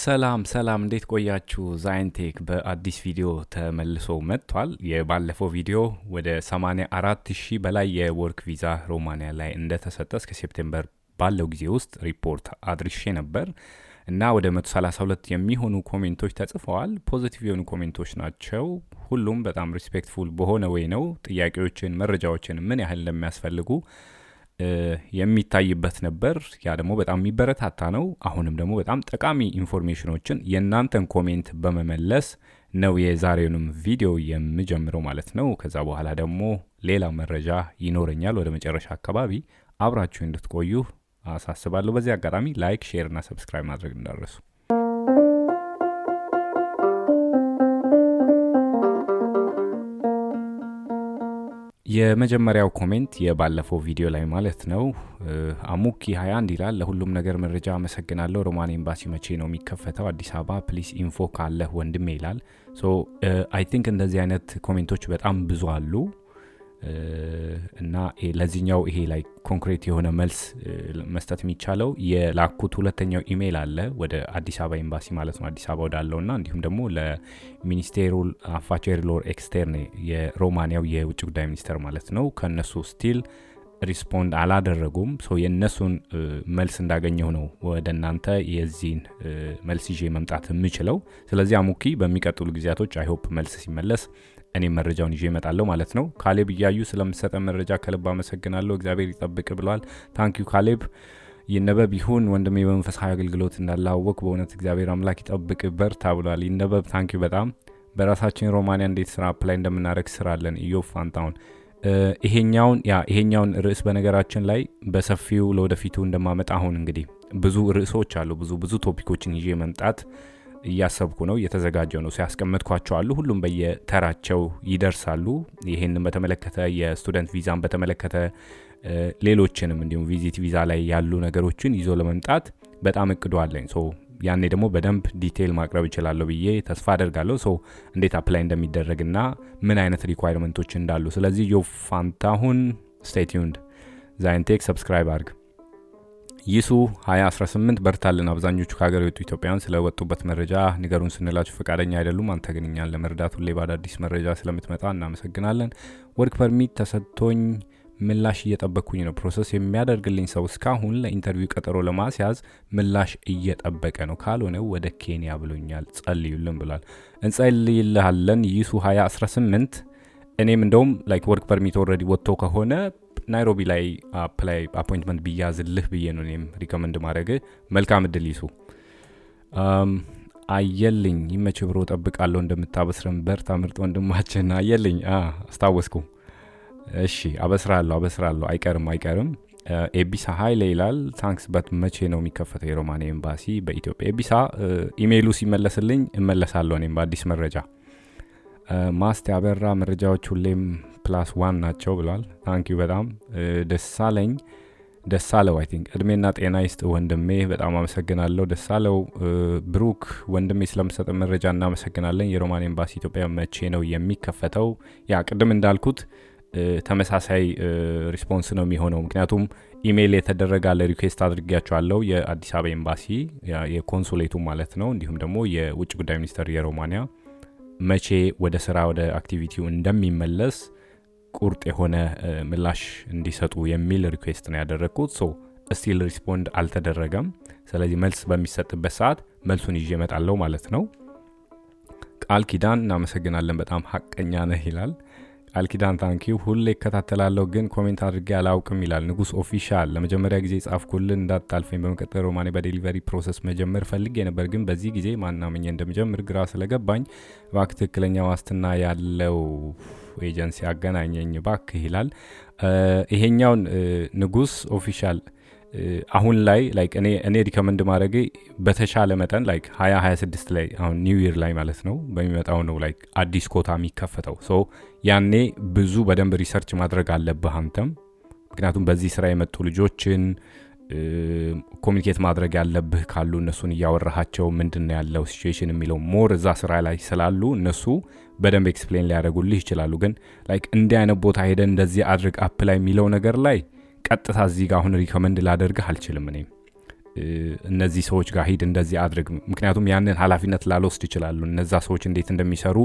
ሰላም እንዴት ቆያችሁ? ዛይንቴክ በአዲስ ቪዲዮ ተመልሶ መጥቷል። የባለፈው ቪዲዮ ወደ 84,000 በላይ የወርክ ቪዛ ሮማኒያ ላይ እንደተሰጠ እስከ ሴፕቴምበር ባለው ጊዜ ውስጥ ሪፖርት አድርሼ ነበር እና ወደ 132 የሚሆኑ ኮሜንቶች ተጽፈዋል። ፖዚቲቭ የሆኑ ኮሜንቶች ናቸው። ሁሉም በጣም ሪስፔክትፉል በሆነ ወይ ነው ጥያቄዎችን፣ መረጃዎችን ምን ያህል እንደሚያስፈልጉ የሚታይበት ነበር። ያ ደግሞ በጣም የሚበረታታ ነው። አሁንም ደግሞ በጣም ጠቃሚ ኢንፎርሜሽኖችን የእናንተን ኮሜንት በመመለስ ነው የዛሬውንም ቪዲዮ የምጀምረው ማለት ነው። ከዛ በኋላ ደግሞ ሌላ መረጃ ይኖረኛል ወደ መጨረሻ አካባቢ። አብራችሁ እንድትቆዩ አሳስባለሁ። በዚህ አጋጣሚ ላይክ፣ ሼር እና ሰብስክራይብ ማድረግ እንዳትረሱ። የመጀመሪያው ኮሜንት የባለፈው ቪዲዮ ላይ ማለት ነው። አሙኪ 21 ይላል። ለሁሉም ነገር መረጃ አመሰግናለሁ። ሮማን ኤምባሲ መቼ ነው የሚከፈተው? አዲስ አበባ ፕሊስ ኢንፎ ካለህ ወንድሜ ይላል። አይ ቲንክ እንደዚህ አይነት ኮሜንቶች በጣም ብዙ አሉ እና ለዚህኛው ይሄ ላይ ኮንክሬት የሆነ መልስ መስጠት የሚቻለው የላኩት ሁለተኛው ኢሜይል አለ ወደ አዲስ አበባ ኤምባሲ ማለት ነው፣ አዲስ አበባ ወዳለው እና እንዲሁም ደግሞ ለሚኒስቴሩ አፋቼሪ ሎር ኤክስተርኔ የሮማኒያው የውጭ ጉዳይ ሚኒስቴር ማለት ነው። ከነሱ ስቲል ሪስፖንድ አላደረጉም። የነሱን መልስ እንዳገኘው ነው ወደ እናንተ የዚህን መልስ ይዤ መምጣት የምችለው። ስለዚህ አሙኪ በሚቀጥሉ ጊዜያቶች አይሆፕ መልስ ሲመለስ እኔ መረጃውን ይዤ እመጣለሁ ማለት ነው። ካሌብ እያዩ ስለምሰጠን መረጃ ከልብ አመሰግናለሁ። እግዚአብሔር ይጠብቅ ብሏል። ታንኪዩ ካሌብ። ይነበብ ይሁን ወንድሜ በመንፈሳዊ አገልግሎት እንዳላወቅ በእውነት እግዚአብሔር አምላክ ይጠብቅ በርታ ብሏል። ይነበብ ታንኪዩ በጣም። በራሳችን ሮማኒያ እንዴት ስራ አፕላይ እንደምናደርግ ስራ አለን። ኢዮብ ፋንታውን ይሄኛውን ርዕስ በነገራችን ላይ በሰፊው ለወደፊቱ እንደማመጣ አሁን እንግዲህ ብዙ ርዕሶች አሉ። ብዙ ቶፒኮችን ይዤ መምጣት እያሰብኩ ነው፣ እየተዘጋጀው ነው። ሲያስቀምጥኳቸው አሉ። ሁሉም በየተራቸው ይደርሳሉ። ይሄንን በተመለከተ የስቱደንት ቪዛን በተመለከተ ሌሎችንም እንዲሁም ቪዚት ቪዛ ላይ ያሉ ነገሮችን ይዞ ለመምጣት በጣም እቅዱ አለኝ። ያኔ ደግሞ በደንብ ዲቴይል ማቅረብ ይችላለሁ ብዬ ተስፋ አደርጋለሁ። እንዴት አፕላይ እንደሚደረግና ምን አይነት ሪኳየርመንቶች እንዳሉ። ስለዚህ ዮ ፋንታሁን ስቴይ ቲዩንድ። ዛይንቴክ ሰብስክራይብ አድርግ። ይሱ 2018 በርታልን። አብዛኞቹ ከሀገር የወጡ ኢትዮጵያውያን ስለወጡበት መረጃ ንገሩን ስንላችሁ ፈቃደኛ አይደሉም። አንተ ግን እኛን ለመርዳት ሁሌ በአዳዲስ መረጃ ስለምትመጣ እናመሰግናለን። ወርክ ፐርሚት ተሰጥቶኝ ምላሽ እየጠበቅኩኝ ነው። ፕሮሰስ የሚያደርግልኝ ሰው እስካሁን ለኢንተርቪው ቀጠሮ ለማስያዝ ምላሽ እየጠበቀ ነው። ካልሆነ ወደ ኬንያ ብሎኛል፣ ጸልዩልን ብሏል። እንጸልይልሃለን ይሱ 2018። እኔም እንደውም ወርክ ፐርሚት ኦልሬዲ ወጥቶ ከሆነ ናይሮቢ ላይ አፕላይ አፖይንትመንት ቢያዝልህ ብዬ ነው እኔም ሪኮመንድ ማድረግ። መልካም እድል ይሱ። አየልኝ ይመች ብሮ ጠብቃለሁ እንደምታበስረን በርታ ምርጥ ወንድማችን። አየልኝ አስታወስኩ። እሺ አበስራለሁ አይቀርም። ኤቢሳ ሀይሌ ይላል። ታንክስ በት መቼ ነው የሚከፈተው የሮማኒያ ኤምባሲ በኢትዮጵያ? ኤቢሳ ኢሜይሉ ሲመለስልኝ እመለሳለሁ እኔም በአዲስ መረጃ። ማስት ያበራ መረጃዎች ሁሌም +1 ናቸው ብሏል። ታንኪዩ በጣም ደሳለው አይ ቲንክ እድሜና ጤና ይስጥ ወንድሜ፣ በጣም አመሰግናለሁ። ደሳለው ብሩክ ወንድሜ ስለምሰጠ መረጃ እናመሰግናለን። የሮማኒያ ኤምባሲ ኢትዮጵያ መቼ ነው የሚከፈተው? ያ ቅድም እንዳልኩት ተመሳሳይ ሪስፖንስ ነው የሚሆነው። ምክንያቱም ኢሜይል የተደረጋለ ሪኩዌስት አድርጌያቸዋለሁ የአዲስ አበባ ኤምባሲ የኮንሱሌቱ ማለት ነው። እንዲሁም ደግሞ የውጭ ጉዳይ ሚኒስቴር የሮማኒያ መቼ ወደ ስራ ወደ አክቲቪቲው እንደሚመለስ ቁርጥ የሆነ ምላሽ እንዲሰጡ የሚል ሪኩዌስት ነው ያደረግኩት። ስቲል ሪስፖንድ አልተደረገም። ስለዚህ መልስ በሚሰጥበት ሰዓት መልሱን ይዤ እመጣለሁ ማለት ነው። ቃል ኪዳን እናመሰግናለን፣ በጣም ሀቀኛ ነህ ይላል። ቃል ኪዳን ታንኪዩ። ሁሌ እከታተላለሁ ግን ኮሜንት አድርጌ አላውቅም ይላል። ንጉስ ኦፊሻል ለመጀመሪያ ጊዜ ጻፍኩልን እንዳታልፈኝ። በመቀጠል ሮማኔ በዴሊቨሪ ፕሮሰስ መጀመር ፈልጌ ነበር፣ ግን በዚህ ጊዜ ማናመኘ እንደምጀምር ግራ ስለገባኝ ባክ ትክክለኛ ዋስትና ያለው ኤጀንሲ አገናኘኝ ባክ ይላል። ይሄኛውን ንጉስ ኦፊሻል አሁን ላይ እኔ ሪከመንድ ማድረግ በተሻለ መጠን 2026 ላይ አሁን ኒው ይር ላይ ማለት ነው በሚመጣው ነው አዲስ ኮታ የሚከፈተው። ያኔ ብዙ በደንብ ሪሰርች ማድረግ አለብህ አንተም። ምክንያቱም በዚህ ስራ የመጡ ልጆችን ኮሚኒኬት ማድረግ ያለብህ ካሉ እነሱን እያወራሃቸው ምንድነው ያለው ሲቹዌሽን የሚለው ሞር እዛ ስራ ላይ ስላሉ እነሱ በደንብ ኤክስፕሌን ሊያደርጉልህ ይችላሉ። ግን እንዲህ አይነት ቦታ ሄደ እንደዚህ አድርግ አፕላይ የሚለው ነገር ላይ ቀጥታ እዚህ ጋር አሁን ሪኮመንድ ላደርግህ አልችልም። እኔም እነዚህ ሰዎች ጋር ሂድ እንደዚህ አድርግ ምክንያቱም ያንን ኃላፊነት ላልወስድ ይችላሉ እነዛ ሰዎች እንዴት እንደሚሰሩ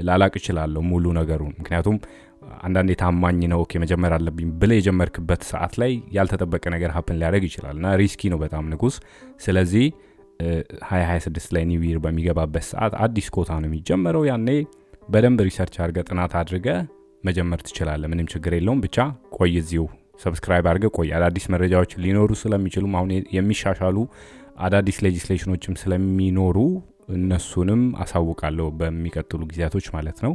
ላላቅ ይችላል ሙሉ ነገሩን ምክንያቱም አንዳንዴ ታማኝ ነው ኦኬ መጀመር አለብኝ ብለ የጀመርክበት ሰዓት ላይ ያልተጠበቀ ነገር ሀፕን ሊያደርግ ይችላልና ሪስኪ ነው በጣም ንጉስ ስለዚህ 2026 ላይ ኒው ይር በሚገባበት ሰዓት አዲስ ኮታ ነው የሚጀመረው ያኔ በደንብ ሪሰርች አድርገ ጥናት አድርገ መጀመር ትችላለህ ምንም ችግር የለውም ብቻ ቆይ እዚሁ ሰብስክራይብ አድርገ ቆይ አዳዲስ መረጃዎች ሊኖሩ ስለሚችሉ አሁን የሚሻሻሉ አዳዲስ ሌጂስሌሽኖችም ስለሚኖሩ እነሱንም አሳውቃለሁ በሚቀጥሉ ጊዜያቶች ማለት ነው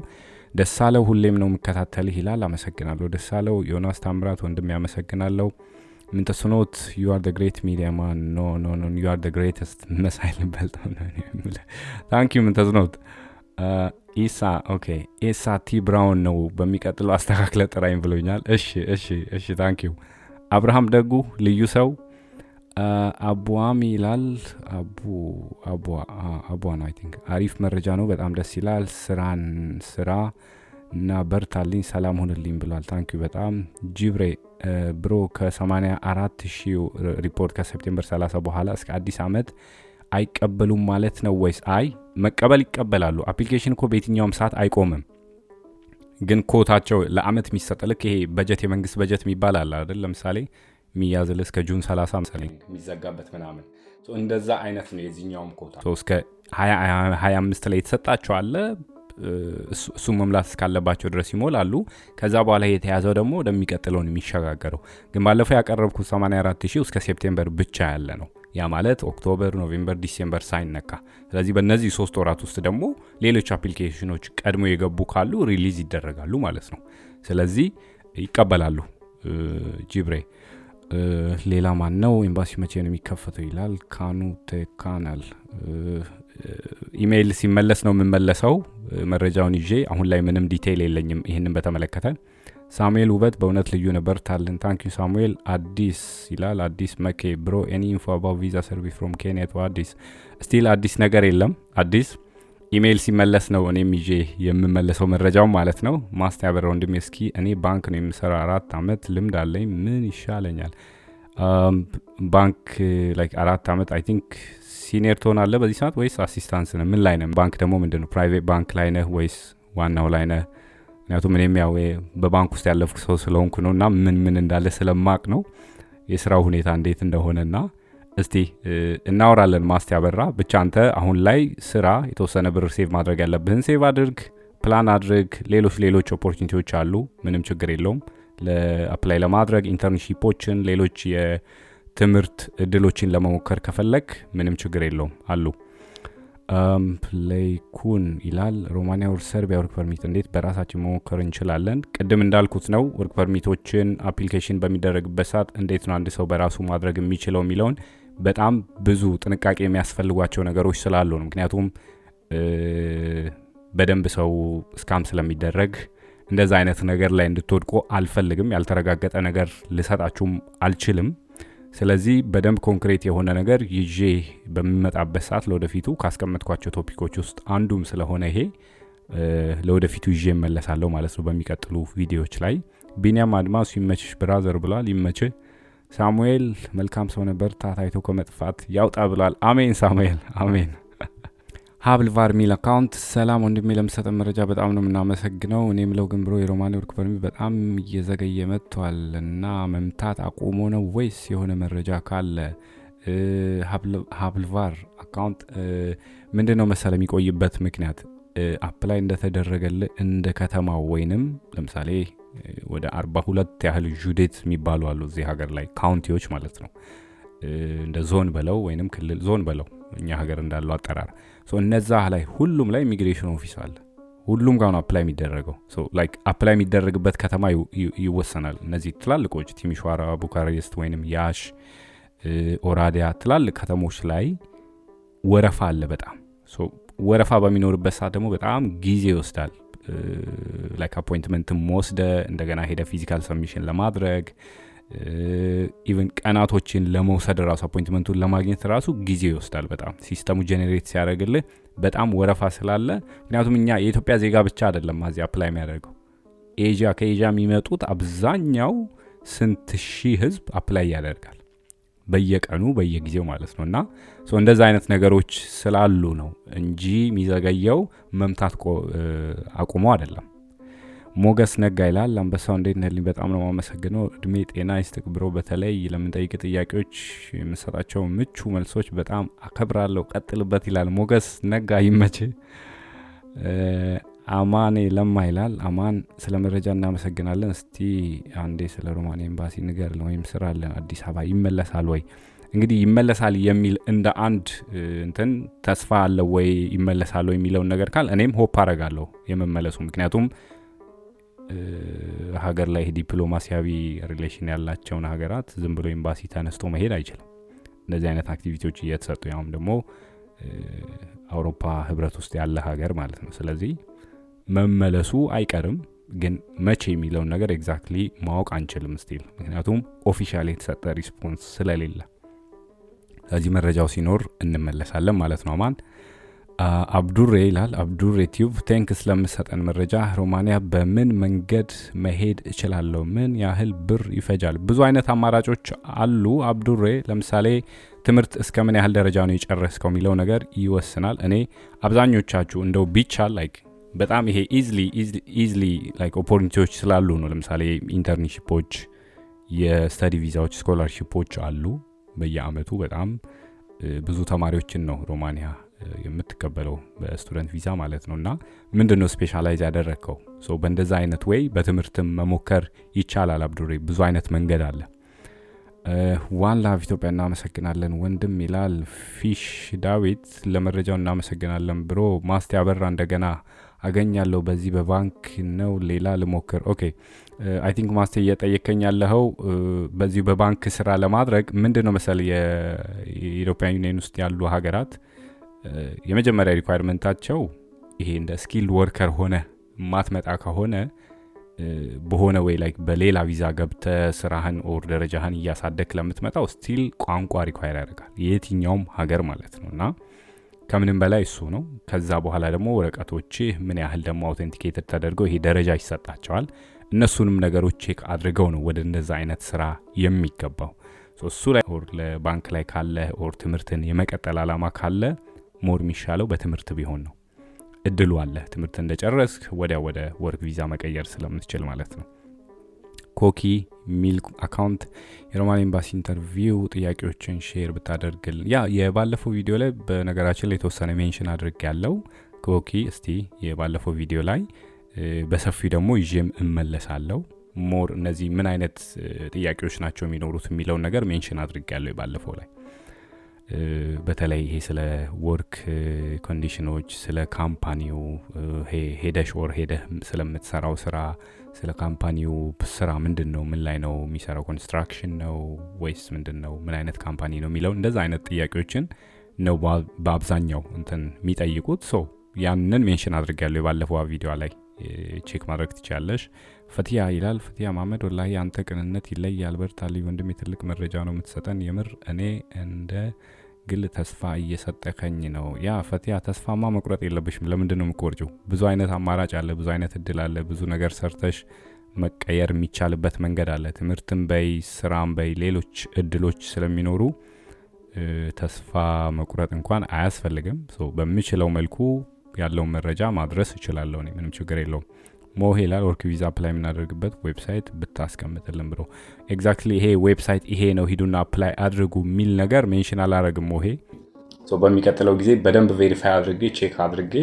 ደሳለው ሁሌም ነው መከታተልህ ይላል አመሰግናለሁ ደሳለው ዮናስ ታምራት ወንድም ያመሰግናለሁ ምን ተስኖት you are the great media man no you are the greatest መሳይል በልጣው ነው thank you ምን ተስኖት ኢሳ ኦኬ ኢሳ ቲ ብራውን ነው በሚቀጥለው አስተካክለ ጥራይም ብሎኛል እሺ thank you አብርሃም ደጉ ልዩ ሰው አቡአሚ ይላል አቡአ ነው I think አሪፍ መረጃ ነው በጣም ደስ ይላል ስራ እና በርታልኝ ሰላም ሆነልኝ ብሏል thank you በጣም ጂብሬ ብሮ ከ84000 ሪፖርት ከሴፕቴምበር 30 በኋላ እስከ አዲስ አመት አይቀበሉም ማለት ነው ወይስ አይ መቀበል ይቀበላሉ አፕሊኬሽን እኮ በየትኛውም ሰዓት አይቆምም ግን ኮታቸው ለአመት የሚሰጠልክ ይሄ በጀት የመንግስት በጀት የሚባል አለ አይደል ለምሳሌ ሚያዝል እስከ ጁን 30 መሰለኝ የሚዘጋበት ምናምን እንደዛ አይነት ነው የዚህኛውም ኮታ እስከ 25 ላይ ተሰጣቸው አለ እሱ መምላት እስካለባቸው ድረስ ይሞላሉ ከዛ በኋላ የተያዘው ደግሞ ወደሚቀጥለው የሚሸጋገረው ግን ባለፈው ያቀረብኩት 84000 እስከ ሴፕቴምበር ብቻ ያለ ነው ያ ማለት ኦክቶበር ኖቬምበር ዲሴምበር ሳይነካ ስለዚህ በእነዚህ 3 ወራት ውስጥ ደግሞ ሌሎች አፕሊኬሽኖች ቀድሞ የገቡ ካሉ ሪሊዝ ይደረጋሉ ማለት ነው ስለዚህ ይቀበላሉ ጂብሬ ሌላ ማን ነው ኤምባሲ መቼ ነው የሚከፈተው ይላል ካኑ ተካናል ኢሜይል ሲመለስ ነው የምመለሰው መረጃውን ይዤ አሁን ላይ ምንም ዲቴይል የለኝም ይሄንን በተመለከተ ሳሙኤል ውበት በእውነት ልዩ ነበር ታለን ታንክ ዩ ሳሙኤል አዲስ ይላል አዲስ መኬ ብሮ any info about visa service from Kenya to አዲስ still አዲስ ነገር የለም አዲስ ኢሜይል ሲመለስ ነው እኔም ይዤ የምመለሰው መረጃው ማለት ነው ማስተያበረው እንደሚስኪ እኔ ባንክ ነው የምሰራው 4 አመት ልምድ አለኝ ምን ይሻለኛል ባንክ like 4 አመት I think ሲኒየር ትሆናለህ በዚህ ሰዓት ወይስ አሲስታንስ ነህ ምን ላይ ነህ ባንክ ደግሞ ምንድነው ፕራይቬት ባንክ ላይ ነህ ወይስ ዋናው ላይ ነህ ምክንያቱም እኔም ያው በባንክ ውስጥ ያለፍኩ ሰው ስለሆንኩ ነውና ምን እንዳለ ስለማቅ ነው የሥራው ሁኔታ እንዴት እንደሆነና እስቲ እናወራለን ማስተያበራ ብቻ አንተ አሁን ላይ ስራ የተወሰነ ብር ሴቭ ማድረግ ያለብህን ሴቭ አድርግ ፕላን አድርግ ሌሎች ኦፖርቹኒቲዎች አሉ ምንም ችግር የለውም ለአፕላይ ለማድረግ ኢንተርንሺፖችን ሌሎች የትምህርት እድሎችን ለመሞከር ከፈለክ ምንም ችግር የለውም አሉ ፕሌይኩን ይላል ሮማኒያ ወር ሰርቢያ ወርክ ፐርሚት እንዴት በራሳችን መሞከር እንችላለን ቅድም እንዳልኩት ነው ወርክ ፐርሚቶችን አፕሊኬሽን በሚደረግበት ሰዓት እንዴት ነው አንድ ሰው በራሱ ማድረግ የሚችለው የሚለውን በጣም ብዙ ጥንቃቄ የሚያስፈልጓቸው ነገሮች ስላሉ ነው ምክንያቱም በደንብ ሰው ስካም ስለሚደረግ እንደዛ አይነት ነገር ላይ እንድትወድቁ አልፈልግም ያልተረጋገጠ ነገር ልሰጣችሁም አልችልም ስለዚህ በደንብ ኮንክሪት የሆነ ነገር ይዤ በሚመጣበት ሰዓት ለወደፊቱ ካስቀመጥኳቸው ቶፒኮች ውስጥ አንዱም ስለሆነ ይሄ ለወደፊቱ ይዤ እመለሳለሁ ማለት ነው በሚቀጥሉ ቪዲዮዎች ላይ ቢኒያም አድማሱ ይመችሽ ብራዘር ብሏል ይመችህ ሳሙኤል መልካም ሰው ነበር ታታይቶ ከመጥፋት ያውጣ ብሏል አሜን ሳሙኤል አሜን ሀብልቫር ሚል አካውንት ሰላም ወንድሜ ለምሰጠ መረጃ በጣም ነው የምናመሰግነው እኔም ለው ግን ብሮ የሮማኒ ወርክ ፐርሚት በጣም እየዘገየ መጥቷልና መምታት አቆሞ ነው ወይስ የሆነ መረጃ ካለ ሀብልቫር አካውንት ምንድነው መሰለ የሚቆይበት ምክንያት አፕላይ እንደተደረገለ እንደ ከተማው ወይንም ለምሳሌ ወደ 42 ያህል ጁዴት የሚባሉ አሉ እዚህ ሀገር ላይ ካውንቲዎች ማለት ነው እንደ ዞን በለው ወይንም ክልል ዞን በለው እኛ ሀገር እንዳለው አጠራር እነዛ ላይ ሁሉም ላይ ኢሚግሬሽን ኦፊስ አለ ሁሉም ጋር ነው አፕላይ የሚደረገው ላይክ አፕላይ የሚደረግበት ከተማ ይወሰናል እነዚህ ትላልቆች ቲሚሽዋራ ቡካሬስት ወይንም ያሽ ኦራዲያ ትላልቅ ከተሞች ላይ ወረፋ አለ በጣም ወረፋ በሚኖርበት ሰዓት ደግሞ በጣም ጊዜ ይወስዳል ላይክ አፖይንትመንትም ወስደ እንደገና ሄደ ፊዚካል ሰብሚሽን ለማድረግ ኢቨን ቀናቶችን ለመውሰድ ራሱ አፖይንትመንቱን ለማግኘት ራሱ ጊዜ ይወስዳል በጣም ሲስተሙ ጄኔሬት ሲያደርግልህ በጣም ወረፋ ስላለ ምክንያቱም እኛ የኢትዮጵያ ዜጋ ብቻ አይደለም ማዚ አፕላይ የሚያደርገው ከኤዥያ የሚመጡት አብዛኛው ስንት ሺህ ህዝብ አፕላይ ያደርጋል በየቀኑ በየጊዜው ማለት ነው። እና እንደዛ አይነት ነገሮች ስላሉ ነው እንጂ የሚዘገየው መምታት አቁሞ አይደለም። ሞገስ ነጋ ይላል አንበሳው እንዴት ነህልኝ? በጣም ነው ማመሰግነው። እድሜ ጤና ይስጥቅ ብሮ። በተለይ ለምንጠይቅ ጥያቄዎች የምሰጣቸው ምቹ መልሶች በጣም አከብራለሁ፣ ቀጥልበት ይላል ሞገስ ነጋ። ይመች። አማኔ ለማ ይላል አማን ስለ መረጃ እናመሰግናለን። እስቲ አንዴ ስለ ሮማን ኤምባሲ ንገር ወይም ስራ አለን አዲስ አበባ ይመለሳል ወይ? እንግዲህ ይመለሳል የሚል እንደ አንድ እንትን ተስፋ አለ ወይ ይመለሳል ወይ የሚለውን ነገር ካል እኔም ሆፕ አረጋለሁ የመመለሱ። ምክንያቱም ሀገር ላይ ዲፕሎማሲያዊ ሪሌሽን ያላቸውን ሀገራት ዝም ብሎ ኤምባሲ ተነስቶ መሄድ አይችልም። እንደዚህ አይነት አክቲቪቲዎች እየተሰጡ ያውም ደግሞ አውሮፓ ህብረት ውስጥ ያለ ሀገር ማለት ነው። ስለዚህ መመለሱ አይቀርም፣ ግን መቼ የሚለውን ነገር ኤግዛክትሊ ማወቅ አንችልም ስቲል፣ ምክንያቱም ኦፊሻሊ የተሰጠ ሪስፖንስ ስለሌለ። ስለዚህ መረጃው ሲኖር እንመለሳለን ማለት ነው። አማን አብዱሬ ይላል አብዱሬ ቲዩብ ቴንክስ ለምሰጠን መረጃ። ሮማኒያ በምን መንገድ መሄድ እችላለሁ? ምን ያህል ብር ይፈጃል? ብዙ አይነት አማራጮች አሉ አብዱሬ። ለምሳሌ ትምህርት እስከ ምን ያህል ደረጃ ነው የጨረስከው የሚለው ነገር ይወስናል። እኔ አብዛኞቻችሁ እንደው ቢቻል ላይክ በጣም ይሄ ኢዝሊ ላይክ ኦፖርቹኒቲዎች ስላሉ ነው። ለምሳሌ ኢንተርንሺፖች፣ የስተዲ ቪዛዎች፣ ስኮላርሺፖች አሉ በየአመቱ። በጣም ብዙ ተማሪዎችን ነው ሮማኒያ የምትቀበለው በስቱደንት ቪዛ ማለት ነው። እና ምንድነው ስፔሻላይዝ ያደረግከው? በእንደዛ አይነት ወይ በትምህርትም መሞከር ይቻላል አብዱሬ። ብዙ አይነት መንገድ አለ። ዋን ላቭ ኢትዮጵያ እናመሰግናለን ወንድም ይላል ፊሽ ዳዊት። ለመረጃው እናመሰግናለን ብሮ። ማስቲ አበራ እንደገና አገኛለሁ በዚህ በባንክ ነው ሌላ ልሞክር? ኦኬ አይ ቲንክ ማስቲ እየጠየቀኝ ያለኸው በዚህ በባንክ ስራ ለማድረግ ምንድነው መሰል የኢሮፒያን ዩኒየን ውስጥ ያሉ ሀገራት የመጀመሪያ ሪኳየርመንታቸው ይሄ እንደ ስኪልድ ወርከር ሆነ ማትመጣ ከሆነ በሆነ ወይ ላይክ በሌላ ቪዛ ገብተ ስራህን ኦር ደረጃህን እያሳደክ ለምትመጣው ስቲል ቋንቋ ሪኳየር ያደርጋል የትኛውም ሀገር ማለት ነው። እና ከምንም በላይ እሱ ነው። ከዛ በኋላ ደግሞ ወረቀቶች ምን ያህል ደግሞ አውተንቲኬትድ ተደርገው ይሄ ደረጃ ይሰጣቸዋል። እነሱንም ነገሮች ቼክ አድርገው ነው ወደ እንደዛ አይነት ስራ የሚገባው። እሱ ላይ ኦር ለባንክ ላይ ካለ ኦር ትምህርትን የመቀጠል አላማ ካለ ሞር የሚሻለው በትምህርት ቢሆን ነው። እድሉ አለ ትምህርት እንደጨረስክ ወዲያ ወደ ወርክ ቪዛ መቀየር ስለምትችል ማለት ነው። ኮኪ ሚል አካውንት የሮማን ኤምባሲ ኢንተርቪው ጥያቄዎችን ሼር ብታደርግል። ያ የባለፈው ቪዲዮ ላይ በነገራችን ላይ የተወሰነ ሜንሽን አድርግ ያለው ኮኪ። እስቲ የባለፈው ቪዲዮ ላይ በሰፊው ደግሞ ይዤም እመለሳለሁ። ሞር እነዚህ ምን አይነት ጥያቄዎች ናቸው የሚኖሩት የሚለውን ነገር ሜንሽን አድርግ ያለው የባለፈው ላይ በተለይ ይሄ ስለ ወርክ ኮንዲሽኖች፣ ስለ ካምፓኒው ሄደሽ ወር ሄደህ ስለምትሰራው ስራ፣ ስለ ካምፓኒው ስራ ምንድነው፣ ምን ላይ ነው የሚሰራው፣ ኮንስትራክሽን ነው ወይስ ምንድነው፣ ምን አይነት ካምፓኒ ነው የሚለው እንደዛ አይነት ጥያቄዎችን ነው በአብዛኛው እንትን የሚጠይቁት። ያንን ሜንሽን አድርጋለሁ የባለፈው ቪዲዮ ላይ ቼክ ማድረግ ትችላለሽ። ፈቲያ ይላል ፈቲያ ማመድ ወላሂ አንተ ቅንነት ይለያል፣ በርታልኝ ወንድም፣ የትልቅ መረጃ ነው የምትሰጠን። የምር እኔ እንደ ግል ተስፋ እየሰጠከኝ ነው። ያ ፈቲያ ተስፋማ መቁረጥ የለብሽም። ለምንድን ነው የምትቆርጪው? ብዙ አይነት አማራጭ አለ፣ ብዙ አይነት እድል አለ፣ ብዙ ነገር ሰርተሽ መቀየር የሚቻልበት መንገድ አለ። ትምህርትም በይ ስራም በይ ሌሎች እድሎች ስለሚኖሩ ተስፋ መቁረጥ እንኳን አያስፈልግም። በሚችለው መልኩ ያለውን መረጃ ማድረስ እችላለሁ እኔ፣ ምንም ችግር የለውም። ሞሄ ይላል ወርክ ቪዛ አፕላይ የምናደርግበት ዌብሳይት ብታስቀምጥልን ብሎ። ኤግዛክትሊ ይሄ ዌብሳይት ይሄ ነው ሂዱና አፕላይ አድርጉ የሚል ነገር ሜንሽን አላረግም ሞሄ። በሚቀጥለው ጊዜ በደንብ ቬሪፋይ አድርጌ ቼክ አድርጌ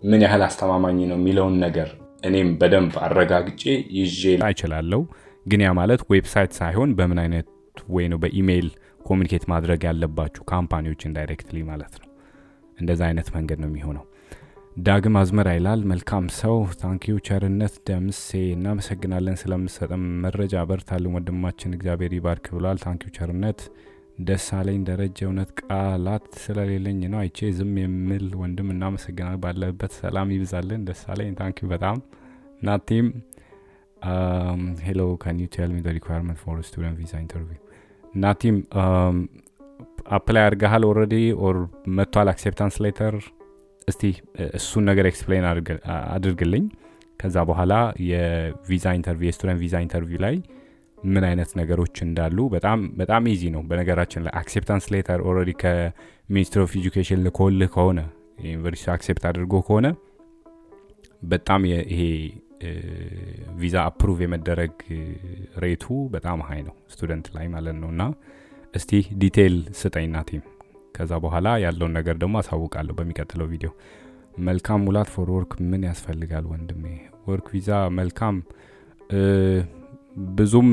ምን ያህል አስተማማኝ ነው የሚለውን ነገር እኔም በደንብ አረጋግጬ ይዤ አይችላለሁ። ግን ያ ማለት ዌብሳይት ሳይሆን በምን አይነት ወይ ነው በኢሜይል ኮሚኒኬት ማድረግ ያለባችሁ ካምፓኒዎችን ዳይሬክትሊ ማለት ነው። እንደዛ አይነት መንገድ ነው የሚሆነው። ዳግም አዝመራ ይላል መልካም ሰው ታንኪዩ ቸርነት ደምሴ እናመሰግናለን ስለምሰጠም መረጃ፣ በርታልን ወንድማችን እግዚአብሔር ይባርክ ብሏል። ታንኪዩ ቸርነት። ደሳለኝ ደረጀ እውነት ቃላት ስለሌለኝ ነው አይቼ ዝም የሚል ወንድም እናመሰግናለን። ባለበት ሰላም ይብዛልን ደሳለኝ ታንኪዩ በጣም። ናቲም ሄሎ ካን ዩ ቴል ሚ ዘ ሪኳየርመንት ፎር ስቱደንት ቪዛ ኢንተርቪው። ናቲም አፕላይ አድርገሃል ኦልሬዲ ኦር መጥቷል አክሴፕታንስ ሌተር? እስቲ እሱን ነገር ኤክስፕሌን አድርግልኝ። ከዛ በኋላ የቪዛ ኢንተርቪው የስቱደንት ቪዛ ኢንተርቪው ላይ ምን አይነት ነገሮች እንዳሉ በጣም ኢዚ ነው። በነገራችን ላይ አክሴፕታንስ ሌተር ኦልሬዲ ከሚኒስትሪ ኦፍ ኤጁኬሽን ልኮልህ ከሆነ ዩኒቨርሲቲ አክሴፕት አድርጎ ከሆነ በጣም ይሄ ቪዛ አፕሩቭ የመደረግ ሬቱ በጣም ሀይ ነው ስቱደንት ላይ ማለት ነው። እና እስቲ ዲቴይል ስጠኝና ቲም ከዛ በኋላ ያለውን ነገር ደግሞ አሳውቃለሁ በሚቀጥለው ቪዲዮ። መልካም ሙላት ፎር ወርክ ምን ያስፈልጋል ወንድሜ? ወርክ ቪዛ መልካም ብዙም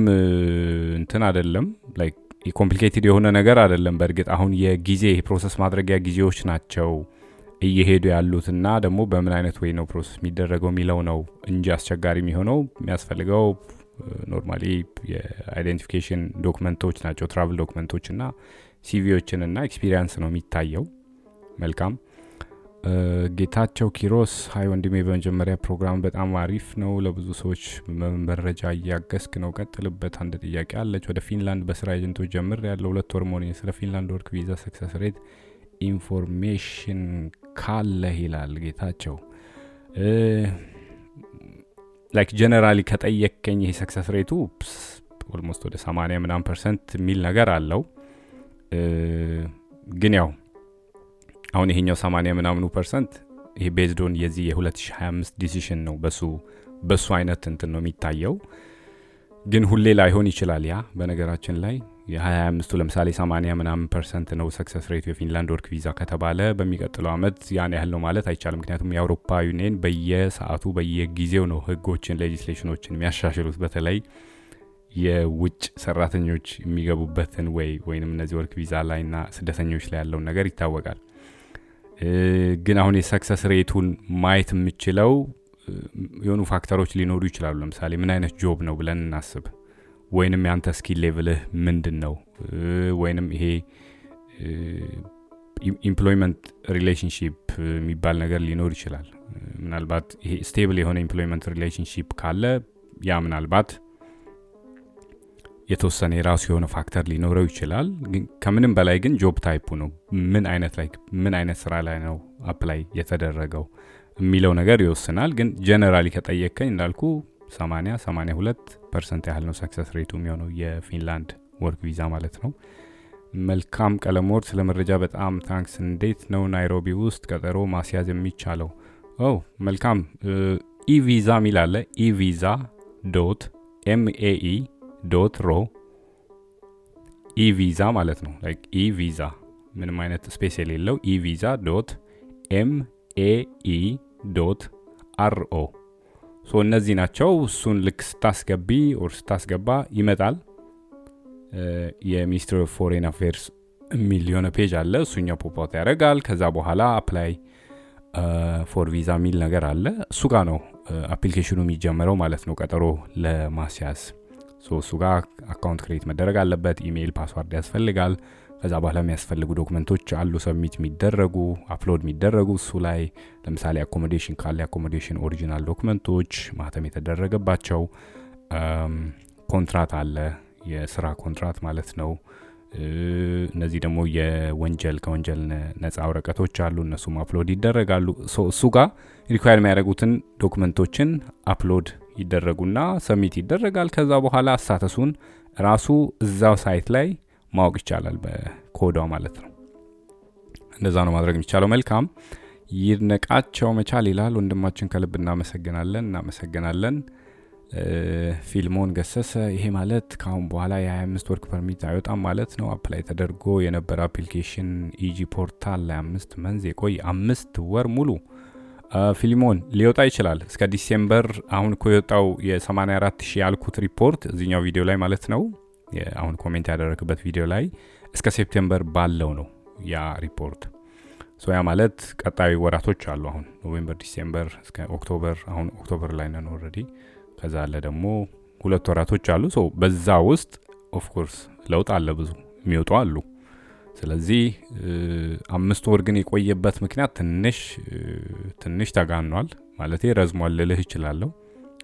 እንትን አይደለም፣ ላይክ ኮምፕሊኬትድ የሆነ ነገር አይደለም። በእርግጥ አሁን የጊዜ ፕሮሰስ ማድረጊያ ጊዜዎች ናቸው እየሄዱ ያሉትና ደግሞ በምን አይነት ወይ ነው ፕሮሰስ የሚደረገው የሚለው ነው እንጂ አስቸጋሪ የሚሆነው የሚያስፈልገው ኖርማሊ የአይዴንቲፊኬሽን ዶክመንቶች ናቸው፣ ትራቭል ዶክመንቶች እና ሲቪዎችን እና ኤክስፒሪየንስ ነው የሚታየው። መልካም ጌታቸው ኪሮስ ሀይ ወንድሜ፣ በመጀመሪያ ፕሮግራም በጣም አሪፍ ነው፣ ለብዙ ሰዎች መረጃ እያገዝክ ነው፣ ቀጥልበት። አንድ ጥያቄ አለች። ወደ ፊንላንድ በስራ ኤጀንቶች ጀምር ያለው 2 ወር ሞኔ ስለ ፊንላንድ ወርክ ቪዛ ሰክሰስ ሬት ኢንፎርሜሽን ካለ ይላል ጌታቸው። ላይክ ጀነራሊ ከጠየቀኝ ይሄ ሰክሰስ ሬቱ ኦልሞስት ወደ 80% የሚል ነገር አለው። ግን ያው አሁን ይሄኛው 80% ይሄ ቤዝድ ኦን የዚህ የ2025 ዲሲሽን ነው። በሱ አይነት እንትን ነው የሚታየው። ግን ሁሌ ላይሆን ይችላል። ያ በነገራችን ላይ የ25ቱ ለምሳሌ 80% ነው ሰክሰስ ሬቱ የፊንላንድ ወርክ ቪዛ ከተባለ በሚቀጥለው አመት ያን ያህል ነው ማለት አይቻልም። ምክንያቱም የአውሮፓ ዩኒየን በየሰዓቱ በየጊዜው ነው ህጎችን ሌጂስሌሽኖችን የሚያሻሽሉት። በተለይ የውጭ ሰራተኞች የሚገቡበትን ወይንም እነዚህ ወርክ ቪዛ ላይና ስደተኞች ላይ ያለው ነገር ይታወቃል። ግን አሁን የሰክሰስ ሬቱን ማየት የምችለው የሆኑ ፋክተሮች ሊኖሩ ይችላሉ። ለምሳሌ ምን አይነት ጆብ ነው ብለን እናስብ፣ ወይንም ያንተ ስኪል ሌቭልህ ምንድነው፣ ወይንም ይሄ ኢምፕሎይመንት ሪሌሽንሺፕ የሚባል ነገር ሊኖር ይችላል። ምናልባት ይሄ ስቴብል የሆነ ኢምፕሎይመንት ሪሌሽንሺፕ ካለ ያ ምናልባት የተወሰነ የራሱ የሆነ ፋክተር ሊኖረው ይችላል። ግን ከምንም በላይ ግን ጆብ ታይፑ ነው፣ ምን አይነት ስራ ላይ ነው አፕላይ የተደረገው የሚለው ነገር ይወስናል። ግን ጀነራሊ ከጠየቀኝ እንዳልኩ 82% ያህል ነው ሰክሰስ ሬቱ የሚሆነው የፊንላንድ ወርክ ቪዛ ማለት ነው። መልካም ቀለሞር ስለ መረጃ በጣም ታንክስ። እንዴት ነው ናይሮቢ ውስጥ ቀጠሮ ማስያዝ የሚቻለው? መልካም ኢቪዛ ሚላለ evisa.mae.ro ኢቪዛ ማለት ነው። ላይክ ኢቪዛ ምንም አይነት ስፔስ የሌለው evisa.mae.ro ሶ እነዚህ ናቸው። እሱን ልክ ስታስገባ ይመጣል። የሚኒስትሪ ኦፍ ፎሬን አፌርስ የሚል የሆነ ፔጅ አለ። እሱኛው ፖፕ አውት ያደርጋል። ከዛ በኋላ አፕላይ ፎር ቪዛ የሚል ነገር አለ። እሱ ጋር ነው አፕሊኬሽኑ የሚጀምረው ማለት ነው፣ ቀጠሮ ለማስያዝ። እሱ ጋር አካውንት ክሬት መደረግ አለበት። ኢሜይል ፓስዋርድ ያስፈልጋል። ከዛ በኋላ የሚያስፈልጉ ዶክመንቶች አሉ ሰብሚት የሚደረጉ አፕሎድ የሚደረጉ። እሱ ላይ ለምሳሌ አኮሞዴሽን ካለ አኮሞዴሽን ኦሪጂናል ዶክመንቶች ማህተም የተደረገባቸው፣ ኮንትራት አለ የስራ ኮንትራት ማለት ነው። እነዚህ ደግሞ ከወንጀል ነፃ ወረቀቶች አሉ፣ እነሱም አፕሎድ ይደረጋሉ። እሱ ጋር ሪኳየር የሚያደርጉትን ዶክመንቶችን አፕሎድ ይደረጉና ሰብሚት ይደረጋል። ከዛ በኋላ ስታተሱን ራሱ እዛው ሳይት ላይ ማወቅ ይቻላል በኮዷ ማለት ነው። እንደዛ ነው ማድረግ የሚቻለው። መልካም ይድነቃቸው መቻል ይላል ወንድማችን፣ ከልብ እናመሰግናለን። ፊልሞን ገሰሰ ይሄ ማለት ካሁን በኋላ የ25 ወርክ ፐርሚት አይወጣም ማለት ነው። አፕላይ ተደርጎ የነበረ አፕሊኬሽን ኢጂ ፖርታል ላይ 5 መንዝ የቆይ 5 ወር ሙሉ ፊልሞን ሊወጣ ይችላል እስከ ዲሴምበር። አሁን እኮ የወጣው የ84000 ያልኩት ሪፖርት እዚህኛው ቪዲዮ ላይ ማለት ነው፣ አሁን ኮሜንት ያደረግበት ቪዲዮ ላይ እስከ ሴፕቴምበር ባለው ነው ያ ሪፖርት። ያ ማለት ቀጣይ ወራቶች አሉ። አሁን ኖቬምበር፣ ዲሴምበር እስከ ኦክቶበር፣ አሁን ኦክቶበር ላይ ነን ኦልሬዲ። ከዛ አለ ደግሞ 2 ወራቶች አሉ። በዛ ውስጥ ኦፍ ኮርስ ለውጥ አለ፣ ብዙ የሚወጡ አሉ። ስለዚህ 5 ወር ግን የቆየበት ምክንያት ትንሽ ተጋኗል ማለት ረዝሟል ልልህ ይችላለሁ።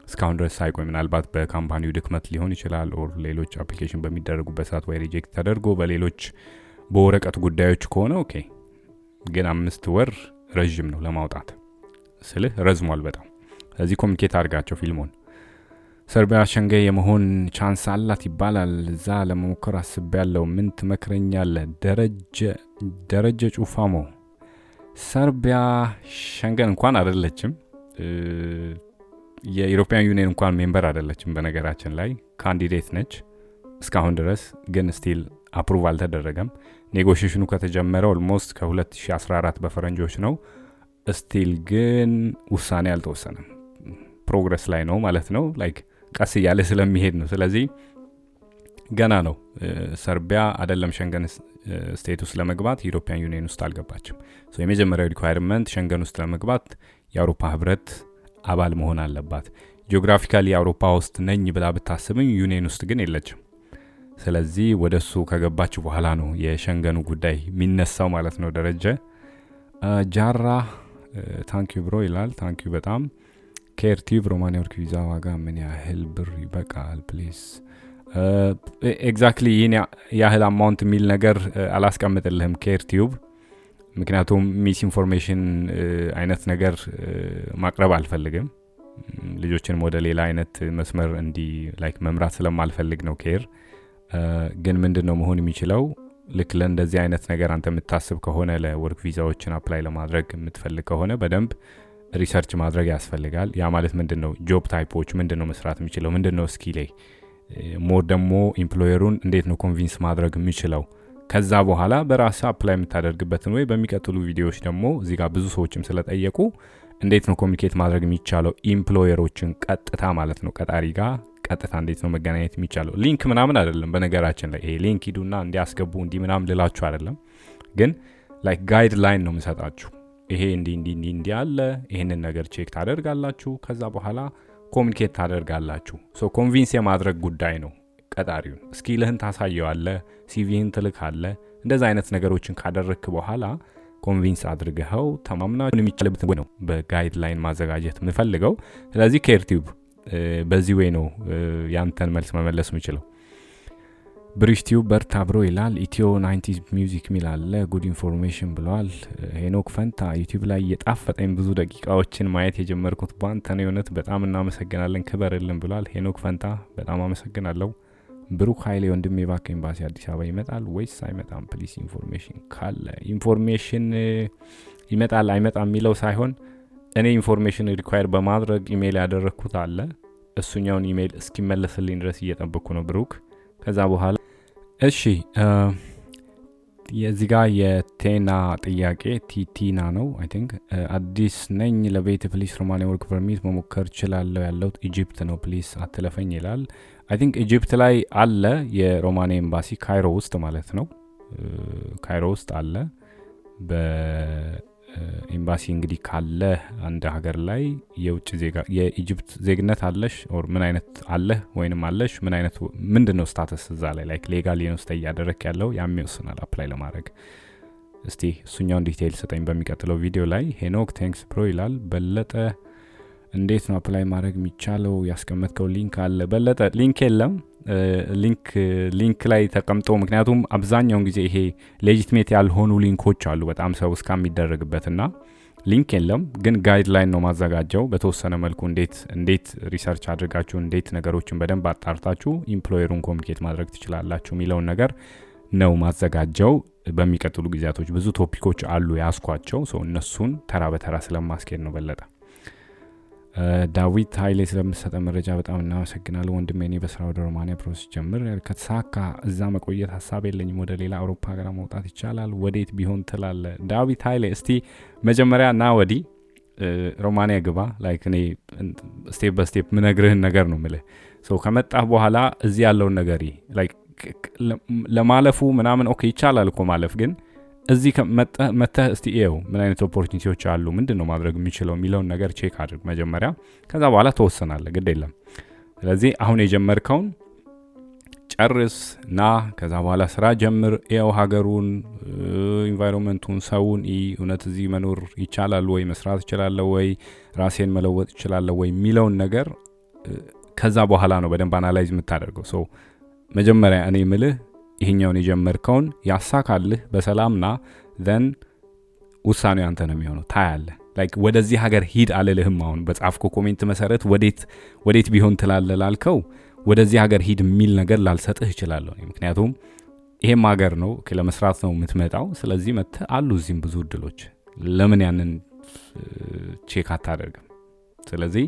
እስካሁን ድረስ ሳይቆይ ምናልባት በካምፓኒው ድክመት ሊሆን ይችላል፣ ኦር ሌሎች አፕሊኬሽን በሚደረጉበት ሰዓት ወይ ሪጀክት ተደርጎ በሌሎች በወረቀት ጉዳዮች ከሆነ ኦኬ። ግን 5 ወር ረጅም ነው ለማውጣት ስልህ ረዝሟል በጣም። ስለዚህ ኮሚኒኬት አድርጋቸው ፊልሞን። ሰርቢያ ሸንገን የመሆን ቻንስ አላት ይባላል። እዛ ለመሞከር አስቤያለሁ። ምን ትመክረኛለህ? ደረጀ ጩፋሞ። ሰርቢያ ሸንገን እንኳን አይደለችም፣ የኢሮፒያን ዩኒየን እንኳን ሜምበር አይደለችም። በነገራችን ላይ ካንዲዴት ነች እስካሁን ድረስ፣ ግን ስቲል አፕሩቭ አልተደረገም። ኔጎሽሽኑ ከተጀመረ ኦልሞስት ከ2014 በፈረንጆች ነው። ስቲል ግን ውሳኔ አልተወሰነም። ፕሮግረስ ላይ ነው ማለት ነው። ላይክ ቀስ እያለ ስለሚሄድ ነው። ስለዚህ ገና ነው። ሰርቢያ አይደለም ሸንገን ስቴት ውስጥ ለመግባት ዩሮፒያን ዩኒየን ውስጥ አልገባችም። የመጀመሪያው ሪኳየርመንት ሸንገን ውስጥ ለመግባት የአውሮፓ ህብረት አባል መሆን አለባት። ጂኦግራፊካሊ የአውሮፓ ውስጥ ነኝ ብላ ብታስብም ዩኒየን ውስጥ ግን የለችም። ስለዚህ ወደሱ ከገባች በኋላ ነው የሸንገኑ ጉዳይ የሚነሳው ማለት ነው። ደረጀ ጃራ ታንኪዩ ብሮ ይላል። ታንኪዩ በጣም። ኬርቲቭ ሮማኒያ ወርክ ቪዛ ዋጋ ምን ያህል ብር ይበቃል ፕሊስ? ኤግዛክትሊ ይህን ያህል አማውንት የሚል ነገር አላስቀምጥልህም ኬርቲቭ፣ ምክንያቱም ሚስ ኢንፎርሜሽን አይነት ነገር ማቅረብ አልፈልግም። ልጆችንም ወደ ሌላ አይነት መስመር እንዲ ላይክ መምራት ስለማልፈልግ ነው። ኬር ግን ምንድነው መሆን የሚችለው? ልክ ለእንደዚህ አይነት ነገር አንተ የምታስብ ከሆነ ለወርክ ቪዛዎችን አፕላይ ለማድረግ የምትፈልግ ከሆነ በደንብ ሪሰርች ማድረግ ያስፈልጋል። ያ ማለት ምንድነው? ጆብ ታይፖች ምንድነው መስራት የሚችለው፣ ምንድነው ስኪሌ፣ ሞር ደግሞ ኢምፕሎየሩን እንዴት ነው ኮንቪንስ ማድረግ የሚችለው። ከዛ በኋላ በራስ አፕላይ የምታደርግበትን ወይ በሚቀጥሉ ቪዲዮዎች ደግሞ እዚህ ጋር ብዙ ሰዎችም ስለጠየቁ እንዴት ነው ኮሚኒኬት ማድረግ የሚቻለው ኢምፕሎየሮችን ቀጥታ ማለት ነው ቀጣሪ ጋር ቀጥታ እንዴት ነው መገናኘት የሚቻለው። ሊንክ ምናምን አይደለም በነገራችን ላይ ይሄ ሊንክ ሂዱና እንዲያስገቡ እንዲ ምናምን ልላችሁ አይደለም፣ ግን ላይክ ጋይድ ላይን ነው የምሰጣችሁ። ይሄ እንዲ አለ፣ ይሄንን ነገር ቼክ ታደርጋላችሁ፣ ከዛ በኋላ ኮሚኒኬት ታደርጋላችሁ። ኮንቪንስ የማድረግ ጉዳይ ነው። ቀጣሪውን ስኪልህን ታሳየዋለህ፣ ሲቪህን ትልካለህ። እንደዛ አይነት ነገሮችን ካደረግክ በኋላ ኮንቪንስ አድርገኸው ተማምናችሁ የሚቻልበት ነው በጋይድ ላይን ማዘጋጀት የምፈልገው። ስለዚህ ኬርቲዩብ በዚህ ወይ ነው ያንተን መልስ መመለስ የምችለው። ብሪሽቲዩብ በርታ ብሮ ይላል። ኢትዮ 90 ሚውዚክ ሚል አለ ጉድ ኢንፎርሜሽን ብለዋል። ሄኖክ ፈንታ ዩቲዩብ ላይ የጣፈጠኝ ብዙ ደቂቃዎችን ማየት የጀመርኩት ባንተ ነው፣ የሆነት በጣም እናመሰግናለን፣ ክበርልን ብለዋል። ሄኖክ ፈንታ በጣም አመሰግናለሁ። ብሩክ ኃይሌ ወንድሜ ባክ ኤምባሲ አዲስ አበባ ይመጣል ወይስ አይመጣም? ፕሊስ ኢንፎርሜሽን ካለ ኢንፎርሜሽን ይመጣል አይመጣም የሚለው ሳይሆን እኔ ኢንፎርሜሽን ሪኳየር በማድረግ ኢሜይል ያደረግኩት አለ። እሱኛውን ኢሜይል እስኪመለስልኝ ድረስ እየጠበቅኩ ነው ብሩክ። ከዛ በኋላ እሺ የዚህ ጋር የቴና ጥያቄ ቲቲና ነው አይ ቲንክ። አዲስ ነኝ ለቤት ፕሊስ ሮማኒያ ወርክ ፐርሚት መሞከር እችላለሁ፣ ያለሁት ኢጂፕት ነው ፕሊስ አትለፈኝ ይላል። አይ ቲንክ ኢጂፕት ላይ አለ የሮማኒያ ኤምባሲ ካይሮ ውስጥ ማለት ነው። ካይሮ ውስጥ አለ በኤምባሲ እንግዲህ ካለ አንድ ሀገር ላይ የውጭ ዜጋ የኢጂፕት ዜግነት አለሽ ኦር ምን አይነት አለህ ወይንም አለሽ ምን አይነት ምንድነው ስታተስ እዛ ላይ ላይክ ሌጋሊ ነው እያደረክ ያለው ያም ይወስናል አፕላይ ለማድረግ። እስቲ እሱኛውን ዲቴይል ስጠኝ በሚቀጥለው ቪዲዮ ላይ። ሄኖክ ቴንክስ ፕሮ ይላል። በለጠ እንዴት ነው አፕላይ ማድረግ የሚቻለው? ያስቀመጥከው ሊንክ አለ? በለጠ ሊንክ የለም። ሊንክ ላይ ተቀምጦ ምክንያቱም አብዛኛውን ጊዜ ይሄ ሌጂቲሜት ያልሆኑ ሊንኮች አሉ በጣም ሰው እስካም የሚደረግበትና ሊንክ የለም። ግን ጋይድላይን ነው ማዘጋጀው በተወሰነ መልኩ እንዴት ሪሰርች አድርጋችሁ እንዴት ነገሮችን በደንብ አጣርታችሁ ኢምፕሎየሩን ኮሚኒኬት ማድረግ ትችላላችሁ የሚለውን ነገር ነው ማዘጋጀው። በሚቀጥሉ ጊዜያቶች ብዙ ቶፒኮች አሉ ያስኳቸው እነሱን ተራ በተራ ስለማስኬድ ነው። በለጠ ዳዊት ኃይሌ ስለምሰጠ መረጃ በጣም እናመሰግናለሁ ወንድሜ። እኔ በስራ ወደ ሮማኒያ ፕሮሰስ ጀምር ከተሳካ እዛ መቆየት ሀሳብ የለኝም። ወደ ሌላ አውሮፓ ሀገር መውጣት ይቻላል? ወዴት ቢሆን ትላለ? ዳዊት ኃይሌ እስቲ መጀመሪያ ና ወዲ ሮማኒያ ግባ። ላይክ እኔ ስቴፕ በስቴፕ ምነግርህን ነገር ነው ምልህ። ከመጣህ በኋላ እዚህ ያለውን ነገር ላይክ ለማለፉ ምናምን ኦኬ ይቻላል እኮ ማለፍ፣ ግን እዚህ መተህ እስቲ ኤው ምን አይነት ኦፖርቹኒቲዎች አሉ፣ ምንድነው ማድረግ የሚችለው የሚለውን ነገር ቼክ አድርግ መጀመሪያ። ከዛ በኋላ ተወሰናለህ፣ ግድ የለም። ስለዚህ አሁን የጀመርከውን ጨርስ ና፣ ከዛ በኋላ ስራ ጀምር። ኤው ሀገሩን፣ ኢንቫይሮንመንቱን፣ ሰውን እውነት እዚህ መኖር ይቻላል ወይ፣ መስራት ይችላለሁ ወይ፣ ራሴን መለወጥ ይችላለሁ ወይ የሚለውን ነገር ከዛ በኋላ ነው በደንብ አናላይዝ የምታደርገው። መጀመሪያ እኔ ምልህ ይሄኛውን የጀመርከውን ያሳካልህ በሰላምና ዘን ውሳኔው አንተ ነው የሚሆነው። ታያለህ ላይክ ወደዚህ ሀገር ሂድ አልልህም። አሁን በጻፍኮ ኮሜንት መሰረት ወዴት ቢሆን ትላለህ ላልከው ወደዚህ ሀገር ሂድ የሚል ነገር ላልሰጥህ እችላለሁ። ምክንያቱም ይሄም ሀገር ነው ለመስራት ነው የምትመጣው። ስለዚህ መጥተህ አሉ እዚህም ብዙ እድሎች፣ ለምን ያንን ቼክ አታደርግም? ስለዚህ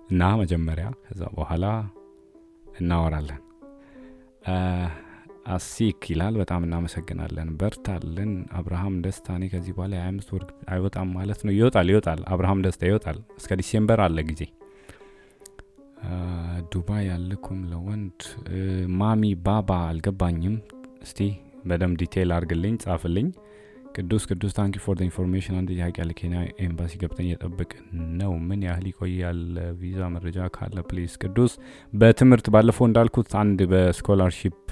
እና መጀመሪያ ከዛ በኋላ እናወራለን። አሲክ ይላል በጣም እናመሰግናለን፣ በርታልን። አብርሃም ደስታ እኔ ከዚህ በኋላ 25 ወር አይወጣም ማለት ነው። ይወጣል። አብርሃም ደስታ ይወጣል። እስከ ዲሴምበር አለ ጊዜ። ዱባይ ያልኩም ለወንድ ማሚ ባባ አልገባኝም። እስቲ በደም ዲቴይል አርግልኝ፣ ጻፍልኝ። ቅዱስ ታንክ ዩ ፎር ዘ ኢንፎርሜሽን። አንድ ጥያቄ ያለ ኬንያ ኤምባሲ ገብተን እየጠበቅ ነው። ምን ያህል ይቆያል? ቪዛ መረጃ ካለ ፕሊዝ። ቅዱስ በትምህርት ባለፈው እንዳልኩት አንድ በስኮላርሺፕ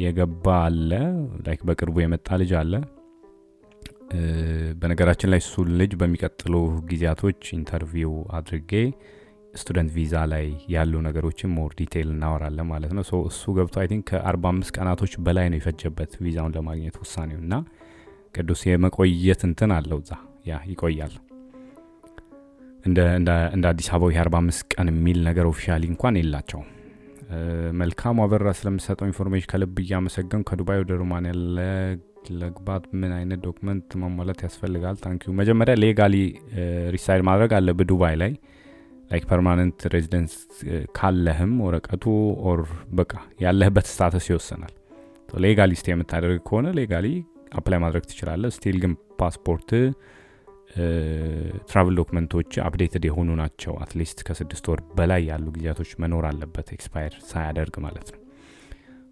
የገባ አለ፣ ላይክ በቅርቡ የመጣ ልጅ አለ። በነገራችን ላይ እሱ ልጅ በሚቀጥሉ ጊዜያቶች ኢንተርቪው አድርጌ ስቱደንት ቪዛ ላይ ያሉ ነገሮችን ሞር ዲቴይል እናወራለን ማለት ነው። እሱ ገብቶ አይ ቲንክ ከ45 ቀናቶች በላይ ነው የፈጀበት ቪዛውን ለማግኘት ውሳኔው። እና ቅዱስ የመቆየት እንትን አለው እዛ፣ ያ ይቆያል። እንደ አዲስ አበባው የ45 ቀን የሚል ነገር ኦፊሻሊ እንኳን የላቸውም። መልካም አበራ ስለምሰጠው ኢንፎርሜሽን ከልብ እያመሰገን። ከዱባይ ወደ ሩማንያ ለግባት ምን አይነት ዶክመንት ማሟላት ያስፈልጋል? ታንኪዩ። መጀመሪያ ሌጋሊ ሪሳይድ ማድረግ አለ በዱባይ ላይ ላይክ ፐርማነንት ሬዚደንስ ካለህም ወረቀቱ ኦር በቃ ያለህበት ስታተስ ይወሰናል። ሌጋሊ ስቴ የምታደርግ ከሆነ ሌጋሊ አፕላይ ማድረግ ትችላለህ። ስቲል ግን ፓስፖርት ትራቭል ዶክመንቶች አፕዴትድ የሆኑ ናቸው። አትሊስት ከ6 ወር በላይ ያሉ ጊዜያቶች መኖር አለበት፣ ኤክስፓየር ሳያደርግ ማለት ነው።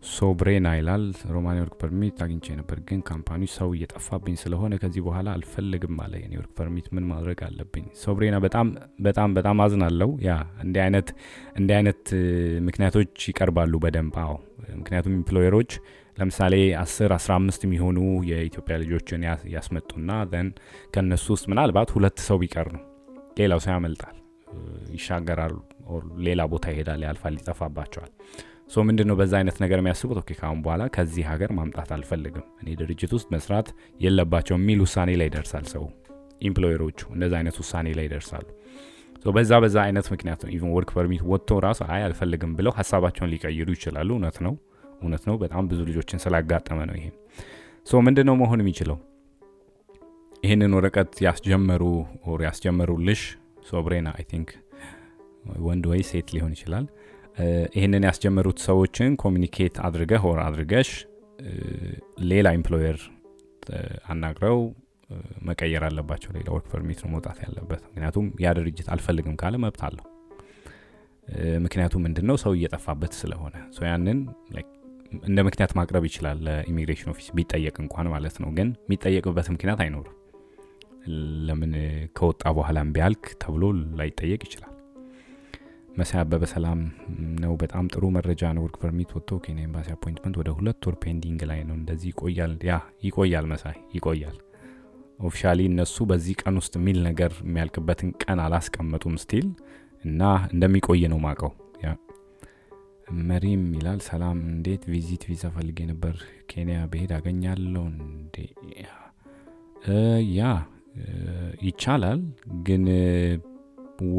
ሶብሬና ይላል ሮማኒያ ወርክ ፐርሚት አግኝቼ ነበር፣ ግን ካምፓኒ ሰው እየጠፋብኝ ስለሆነ ከዚህ በኋላ አልፈልግም አለ። የኔ ወርክ ፐርሚት ምን ማድረግ አለብኝ? ሶብሬና በጣም አዝናለሁ። ያ እንዲህ አይነት ምክንያቶች ይቀርባሉ በደንብ። አዎ ምክንያቱም ኢምፕሎየሮች ለምሳሌ 10-15 የሚሆኑ የኢትዮጵያ ልጆችን ያስመጡና ዘን ከነሱ ውስጥ ምናልባት 2 ሰው ቢቀር ነው፣ ሌላው ሰው ያመልጣል፣ ይሻገራል፣ ሌላ ቦታ ይሄዳል፣ ያልፋል፣ ይጠፋባቸዋል። ምንድነው በዛ አይነት ነገር የሚያስቡት? ኦኬ ካሁን በኋላ ከዚህ ሀገር ማምጣት አልፈልግም፣ እኔ ድርጅት ውስጥ መስራት የለባቸው የሚል ውሳኔ ላይ ይደርሳል ሰው። ኢምፕሎየሮቹ እንደዛ አይነት ውሳኔ ላይ ይደርሳሉ። በዛ አይነት ምክንያት ነው ኢቭን ወርክ ፐርሚት ወጥቶ ራሱ አልፈልግም ብለው ሀሳባቸውን ሊቀይሩ ይችላሉ። እውነት ነው። በጣም ብዙ ልጆችን ስላጋጠመ ነው ይሄ። ምንድነው መሆን የሚችለው? ይህንን ወረቀት ያስጀመሩልሽ ሶብሬና አይ ቲንክ ወንድ ወይ ሴት ሊሆን ይችላል። ይህንን ያስጀመሩት ሰዎችን ኮሚኒኬት አድርገሽ ሌላ ኢምፕሎየር አናግረው መቀየር አለባቸው። ሌላ ወርክ ፐርሚት ነው መውጣት ያለበት። ምክንያቱም ያ ድርጅት አልፈልግም ካለ መብት አለው። ምክንያቱም ምንድነው ሰው እየጠፋበት ስለሆነ ያንን እንደ ምክንያት ማቅረብ ይችላል ለኢሚግሬሽን ኦፊስ ቢጠየቅ እንኳን ማለት ነው። ግን የሚጠየቅበት ምክንያት አይኖርም። ለምን ከወጣ በኋላ ቢያልክ ተብሎ ላይጠየቅ ይችላል። መሳይ አበበ ሰላም ነው። በጣም ጥሩ መረጃ ነው። ወርክ ፐርሚት ወጥቶ ኬንያ ኤምባሲ አፖይንትመንት ወደ 2 ወር ፔንዲንግ ላይ ነው። እንደዚህ ይቆያል መሳይ ይቆያል። ኦፊሻሊ እነሱ በዚህ ቀን ውስጥ የሚል ነገር የሚያልቅበትን ቀን አላስቀመጡም ስቲል እና እንደሚቆይ ነው ማቀው። መሪም ይላል ሰላም እንዴት ቪዚት ቪዛ ፈልጌ ነበር ኬንያ በሄድ አገኛለሁ እንዴ? ይቻላል፣ ግን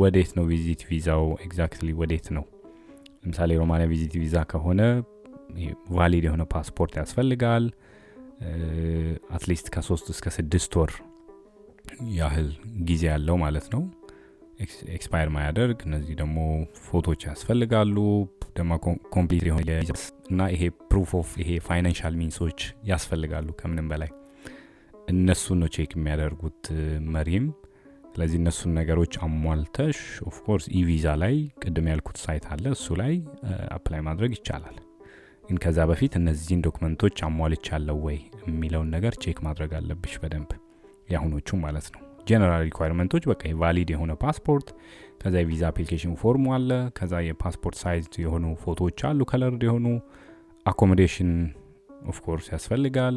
ወዴት ነው ቪዚት ቪዛው? ኤግዛክትሊ ወዴት ነው? ለምሳሌ ሮማኒያ ቪዚት ቪዛ ከሆነ ቫሊድ የሆነ ፓስፖርት ያስፈልጋል። አትሊስት ከ3 እስከ 6 ወር ያህል ጊዜ ያለው ማለት ነው፣ ኤክስፓየር ማያደርግ። እነዚህ ደግሞ ፎቶዎች ያስፈልጋሉ፣ ደግሞ ኮምፕሊት የሆነ እና ይሄ ፕሩፍ ኦፍ ይሄ ፋይናንሻል ሚንሶች ያስፈልጋሉ። ከምንም በላይ እነሱን ነው ቼክ የሚያደርጉት መሪም። ስለዚህ እነሱን ነገሮች አሟልተሽ ኦፍ ኮርስ ኢቪዛ ላይ ቅድም ያልኩት ሳይት አለ፣ እሱ ላይ አፕላይ ማድረግ ይቻላል። ግን ከዛ በፊት እነዚህን ዶክመንቶች አሟልቻለሁ ወይ የሚለውን ነገር ቼክ ማድረግ አለብሽ በደንብ፣ ያሁኖቹ ማለት ነው። ጀነራል ሪኳየርመንቶች በቃ ቫሊድ የሆነ ፓስፖርት፣ ከዛ የቪዛ አፕሊኬሽን ፎርሙ አለ፣ ከዛ የፓስፖርት ሳይዝ የሆኑ ፎቶዎች አሉ ከለርድ የሆኑ፣ አኮሞዴሽን ኦፍ ኮርስ ያስፈልጋል።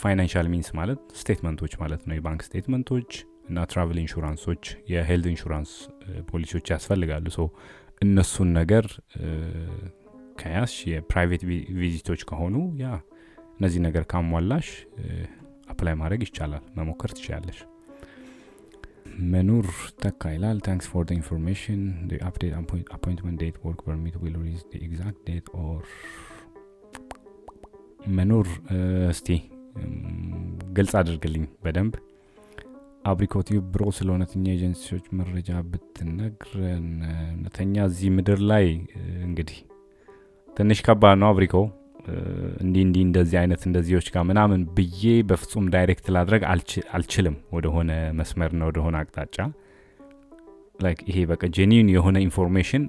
ፋይናንሻል ሚንስ ማለት ስቴትመንቶች ማለት ነው፣ የባንክ ስቴትመንቶች እና ትራቨል ኢንሹራንሶች፣ የሄልት ኢንሹራንስ ፖሊሲዎች ያስፈልጋሉ። እነሱን ነገር ከያሽ የፕራይቬት ቪዚቶች ከሆኑ እነዚህ ነገር ካሟላሽ አፕላይ ማድረግ ይቻላል፣ መሞከር ትችላለሽ። መኑር ተካ ይላል thanks for the information, the update appointment date work permit will release the exact date or መኑር እስቲ ግልጽ አድርግልኝ በደንብ። አብሪኮት ብሮ ስለ እውነተኛ ኤጀንሲዎች መረጃ ብትነግረን። እውነተኛ እዚህ ምድር ላይ እንግዲህ ትንሽ ከባድ ነው አብሪኮ። እንደዚህ አይነት እንደዚህዎች ጋር ምናምን ብዬ በፍጹም ዳይሬክት ላድረግ አልችልም ወደሆነ መስመርና ወደሆነ አቅጣጫ። ላይክ ይሄ በቃ ጄኒዩን የሆነ ኢንፎርሜሽን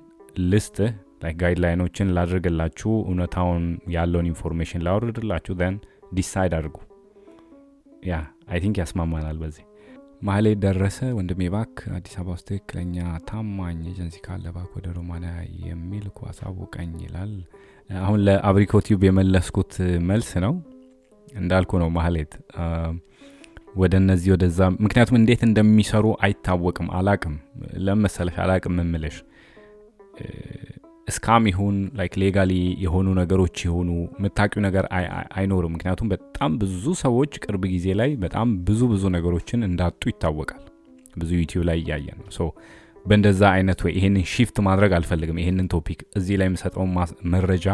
ልስጥ፣ ላይክ ጋይድላይኖችን ላድርግላችሁ፣ እውነታውን ያለውን ኢንፎርሜሽን ላወርድላችሁ፣ then ዲሳይድ አድርጉ። ያ አይ ቲንክ ያስማማናል በዚህ። ማህሌ ደረሰ ወንድሜ ባክ አዲስ አበባ ውስጥ ትክክለኛ ታማኝ ኤጀንሲ ካለ ባክ ወደ ሮማንያ የሚል አሳውቀኝ ይላል። አሁን ለአብሪኮቲዩብ የመለስኩት መልስ ነው እንዳልኩ ነው ማህሌት። ወደ እነዚህ ወደዛ ምክንያቱም እንዴት እንደሚሰሩ አይታወቅም፣ አላቅም። ለምሳሌ አላቅም እምልሽ እስካም ይሁን ላይክ ሌጋሊ የሆኑ ነገሮች ይሁኑ የምታውቂው ነገር አይኖርም። ምክንያቱም በጣም ብዙ ሰዎች ቅርብ ጊዜ ላይ በጣም ብዙ ነገሮችን እንዳጡ ይታወቃል። ብዙ ዩቲዩብ ላይ እያየን ነው። ሶ በእንደዛ አይነት ወይ ይሄንን ሺፍት ማድረግ አልፈልግም። ይሄንን ቶፒክ እዚህ ላይ የምሰጠው መረጃ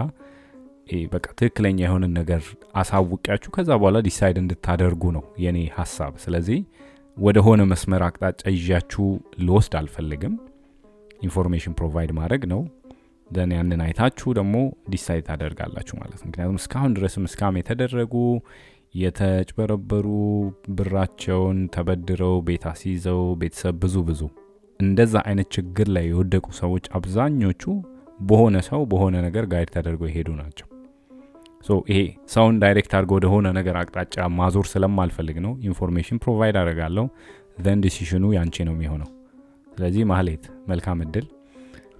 በቃ ትክክለኛ የሆነ ነገር አሳውቂያችሁ ከዛ በኋላ ዲሳይድ እንድታደርጉ ነው የኔ ሐሳብ። ስለዚህ ወደ ሆነ መስመር አቅጣጫ ይዣችሁ ልወስድ አልፈልግም። ኢንፎርሜሽን ፕሮቫይድ ማድረግ ነው። ደን ያንን አይታችሁ ደግሞ ዲሳይድ ታደርጋላችሁ ማለት ነው። ምክንያቱም እስካሁን ድረስም እስካም የተደረጉ የተጭበረበሩ ብራቸውን ተበድረው ቤት አስይዘው ቤተሰብ ብዙ እንደዛ አይነት ችግር ላይ የወደቁ ሰዎች አብዛኞቹ በሆነ ሰው በሆነ ነገር ጋይድ ተደርገው ይሄዱ ናቸው። ሶ ይሄ ሰውን ዳይሬክት አድርጎ ወደ ሆነ ነገር አቅጣጫ ማዞር ስለማልፈልግ ነው ኢንፎርሜሽን ፕሮቫይድ አደርጋለሁ። then ዲሲሽኑ ያንቺ ነው የሚሆነው። ስለዚህ ማህሌት መልካም እድል።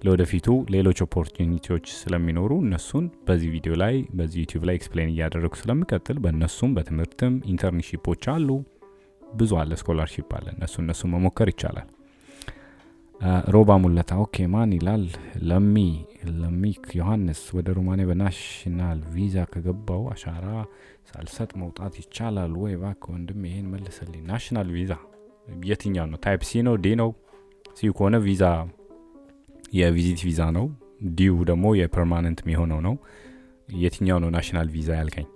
ለወደፊቱ ሌሎች ኦፖርቹኒቲዎች ስለሚኖሩ እነሱን በዚህ ቪዲዮ ላይ በዚህ ዩቲዩብ ላይ ኤክስፕሌን እያደረኩ ስለምቀጥል በእነሱም በትምህርትም ኢንተርንሺፖች አሉ፣ ብዙ አለ፣ ስኮላርሺፕ አለ። እነሱ መሞከር ይቻላል። ሮባ ሙለታ ኦኬ ማን ይላል? ለሚክ ዮሐንስ ወደ ሮማኒያ በናሽናል ቪዛ ከገባው አሻራ ሳልሰጥ መውጣት ይቻላል ወይ? እባክህ ወንድም ይሄን መልስልኝ። ናሽናል ቪዛ የትኛው ነው? ታይፕ ሲ ነው? ዲ ነው? ሲ ከሆነ ቪዛ የቪዚት ቪዛ ነው። ዲው ደግሞ የፐርማነንት የሚሆነው ነው። የትኛው ነው ናሽናል ቪዛ ያልከኝ?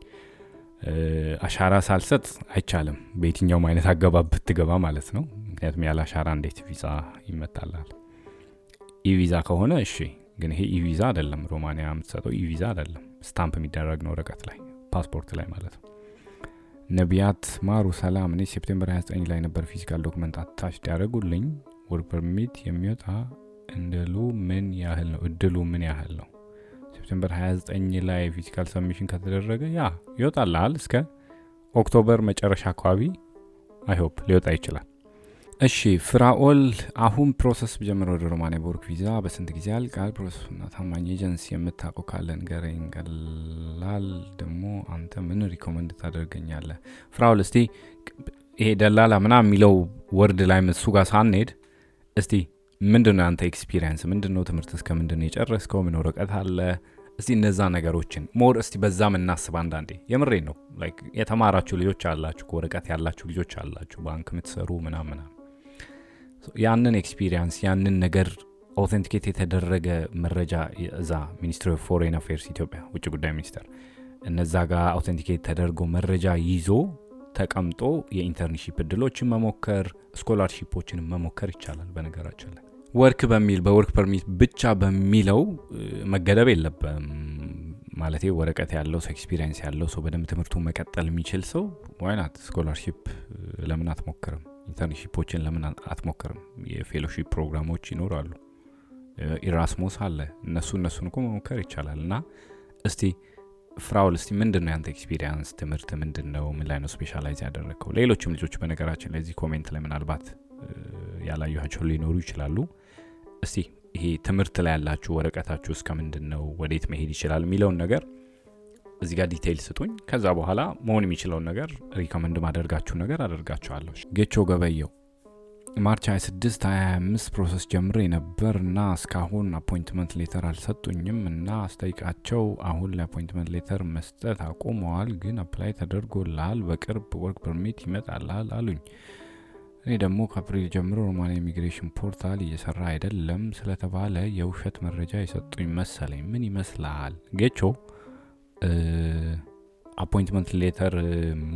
አሻራ ሳልሰጥ አይቻልም፣ በየትኛውም አይነት አገባብ ብትገባ ማለት ነው። ምክንያቱም ያለ አሻራ እንዴት ቪዛ ይመጣላል? ኢቪዛ ከሆነ እሺ፣ ግን ይሄ ኢቪዛ አይደለም። ሮማኒያ የምትሰጠው ኢቪዛ አይደለም፣ ስታምፕ የሚደረግ ነው ወረቀት ላይ፣ ፓስፖርት ላይ ማለት ነው። ነቢያት ማሩ ሰላም። እኔ ሴፕቴምበር 29 ላይ ነበር ፊዚካል ዶክመንት አታች ያደረጉልኝ። ወርክ ፐርሚት የሚወጣ እድሉ ምን ያህል ነው? ሴፕቴምበር 29 ላይ ፊዚካል ሰብሚሽን ከተደረገ ያ ይወጣልሃል። እስከ ኦክቶበር መጨረሻ አካባቢ አይ ሆፕ ሊወጣ ይችላል። እሺ ፍራኦል አሁን ፕሮሰስ ጀምሮ ወደ ሮማኒያ በወርክ ቪዛ በስንት ጊዜ ያልቃል? ፕሮሰሱና ታማኝ ኤጀንሲ የምታውቀው ካለ ንገረኝ። ቀላል ደግሞ አንተ ምን ሪኮመንድ ታደርገኛለህ? ፍራኦል እስቲ ይሄ ደላላ ምናምን የሚለው ወርድ ላይ እሱ ጋር ሳንሄድ እስቲ ምንድነው አንተ ኤክስፒሪየንስ? ምንድነው ትምህርት እስከ ምንድነው የጨረስከው? ምን ወረቀት አለ? እስቲ እነዛ ነገሮችን ሞር እስቲ በዛም እናስብ። አንዳንዴ የምሬን ነው። ላይክ የተማራችሁ ልጆች አላችሁ፣ ወረቀት ያላችሁ ልጆች አላችሁ፣ ባንክ የምትሰሩ ምናምን ያንን ኤክስፒሪየንስ ያንን ነገር ኦተንቲኬት የተደረገ መረጃ እዛ ሚኒስትሪ ኦፍ ፎሬን አፌርስ ኢትዮጵያ ውጭ ጉዳይ ሚኒስቴር እነዛ ጋር ኦተንቲኬት ተደርጎ መረጃ ይዞ ተቀምጦ የኢንተርንሺፕ እድሎችን መሞከር ስኮላርሺፖችን መሞከር ይቻላል። በነገራችን ላይ ወርክ በሚል በወርክ ፐርሚት ብቻ በሚለው መገደብ የለበም ማለት ወረቀት ያለው ሰው ኤክስፒሪየንስ ያለው ሰው በደንብ ትምህርቱን መቀጠል የሚችል ሰው ዋይናት ስኮላርሺፕ ለምን አትሞክርም? ኢንተርንሺፖችን ለምን አትሞክርም? የፌሎሺፕ ፕሮግራሞች ይኖራሉ። ኢራስሙስ አለ። እነሱን እኮ መሞከር ይቻላል። እና እስቲ ፍራውል እስቲ ምንድነው ያንተ ኤክስፒሪየንስ? ትምህርት ምንድነው? ምን ላይ ነው ስፔሻላይዝ ያደረከው? ሌሎችም ልጆች በነገራችን ላይ እዚህ ኮሜንት ላይ ምናልባት ያላዩቸው ሊኖሩ ይችላሉ። እስቲ ይሄ ትምህርት ላይ ያላችሁ ወረቀታችሁ እስከ ምንድነው ወዴት መሄድ ይችላል የሚለውን ነገር እዚህ ጋር ዲቴይል ስጡኝ። ከዛ በኋላ መሆን የሚችለው ነገር ሪኮመንድ ማደርጋችሁ ነገር አደርጋችኋለሁ። ጌቾ ገበየው ማርች 26 25 ፕሮሰስ ጀምሬ ነበር እና እስካሁን አፖይንትመንት ሌተር አልሰጡኝም እና አስጠይቃቸው አሁን ለአፖይንትመንት ሌተር መስጠት አቁመዋል፣ ግን አፕላይ ተደርጎልሃል በቅርብ ወርክ ፐርሚት ይመጣልሃል አሉኝ። እኔ ደግሞ ከአፕሪል ጀምሮ ሮማን ኢሚግሬሽን ፖርታል እየሰራ አይደለም ስለተባለ የውሸት መረጃ የሰጡኝ መሰለኝ። ምን ይመስላል ጌቾ? አፖይንትመንት ሌተር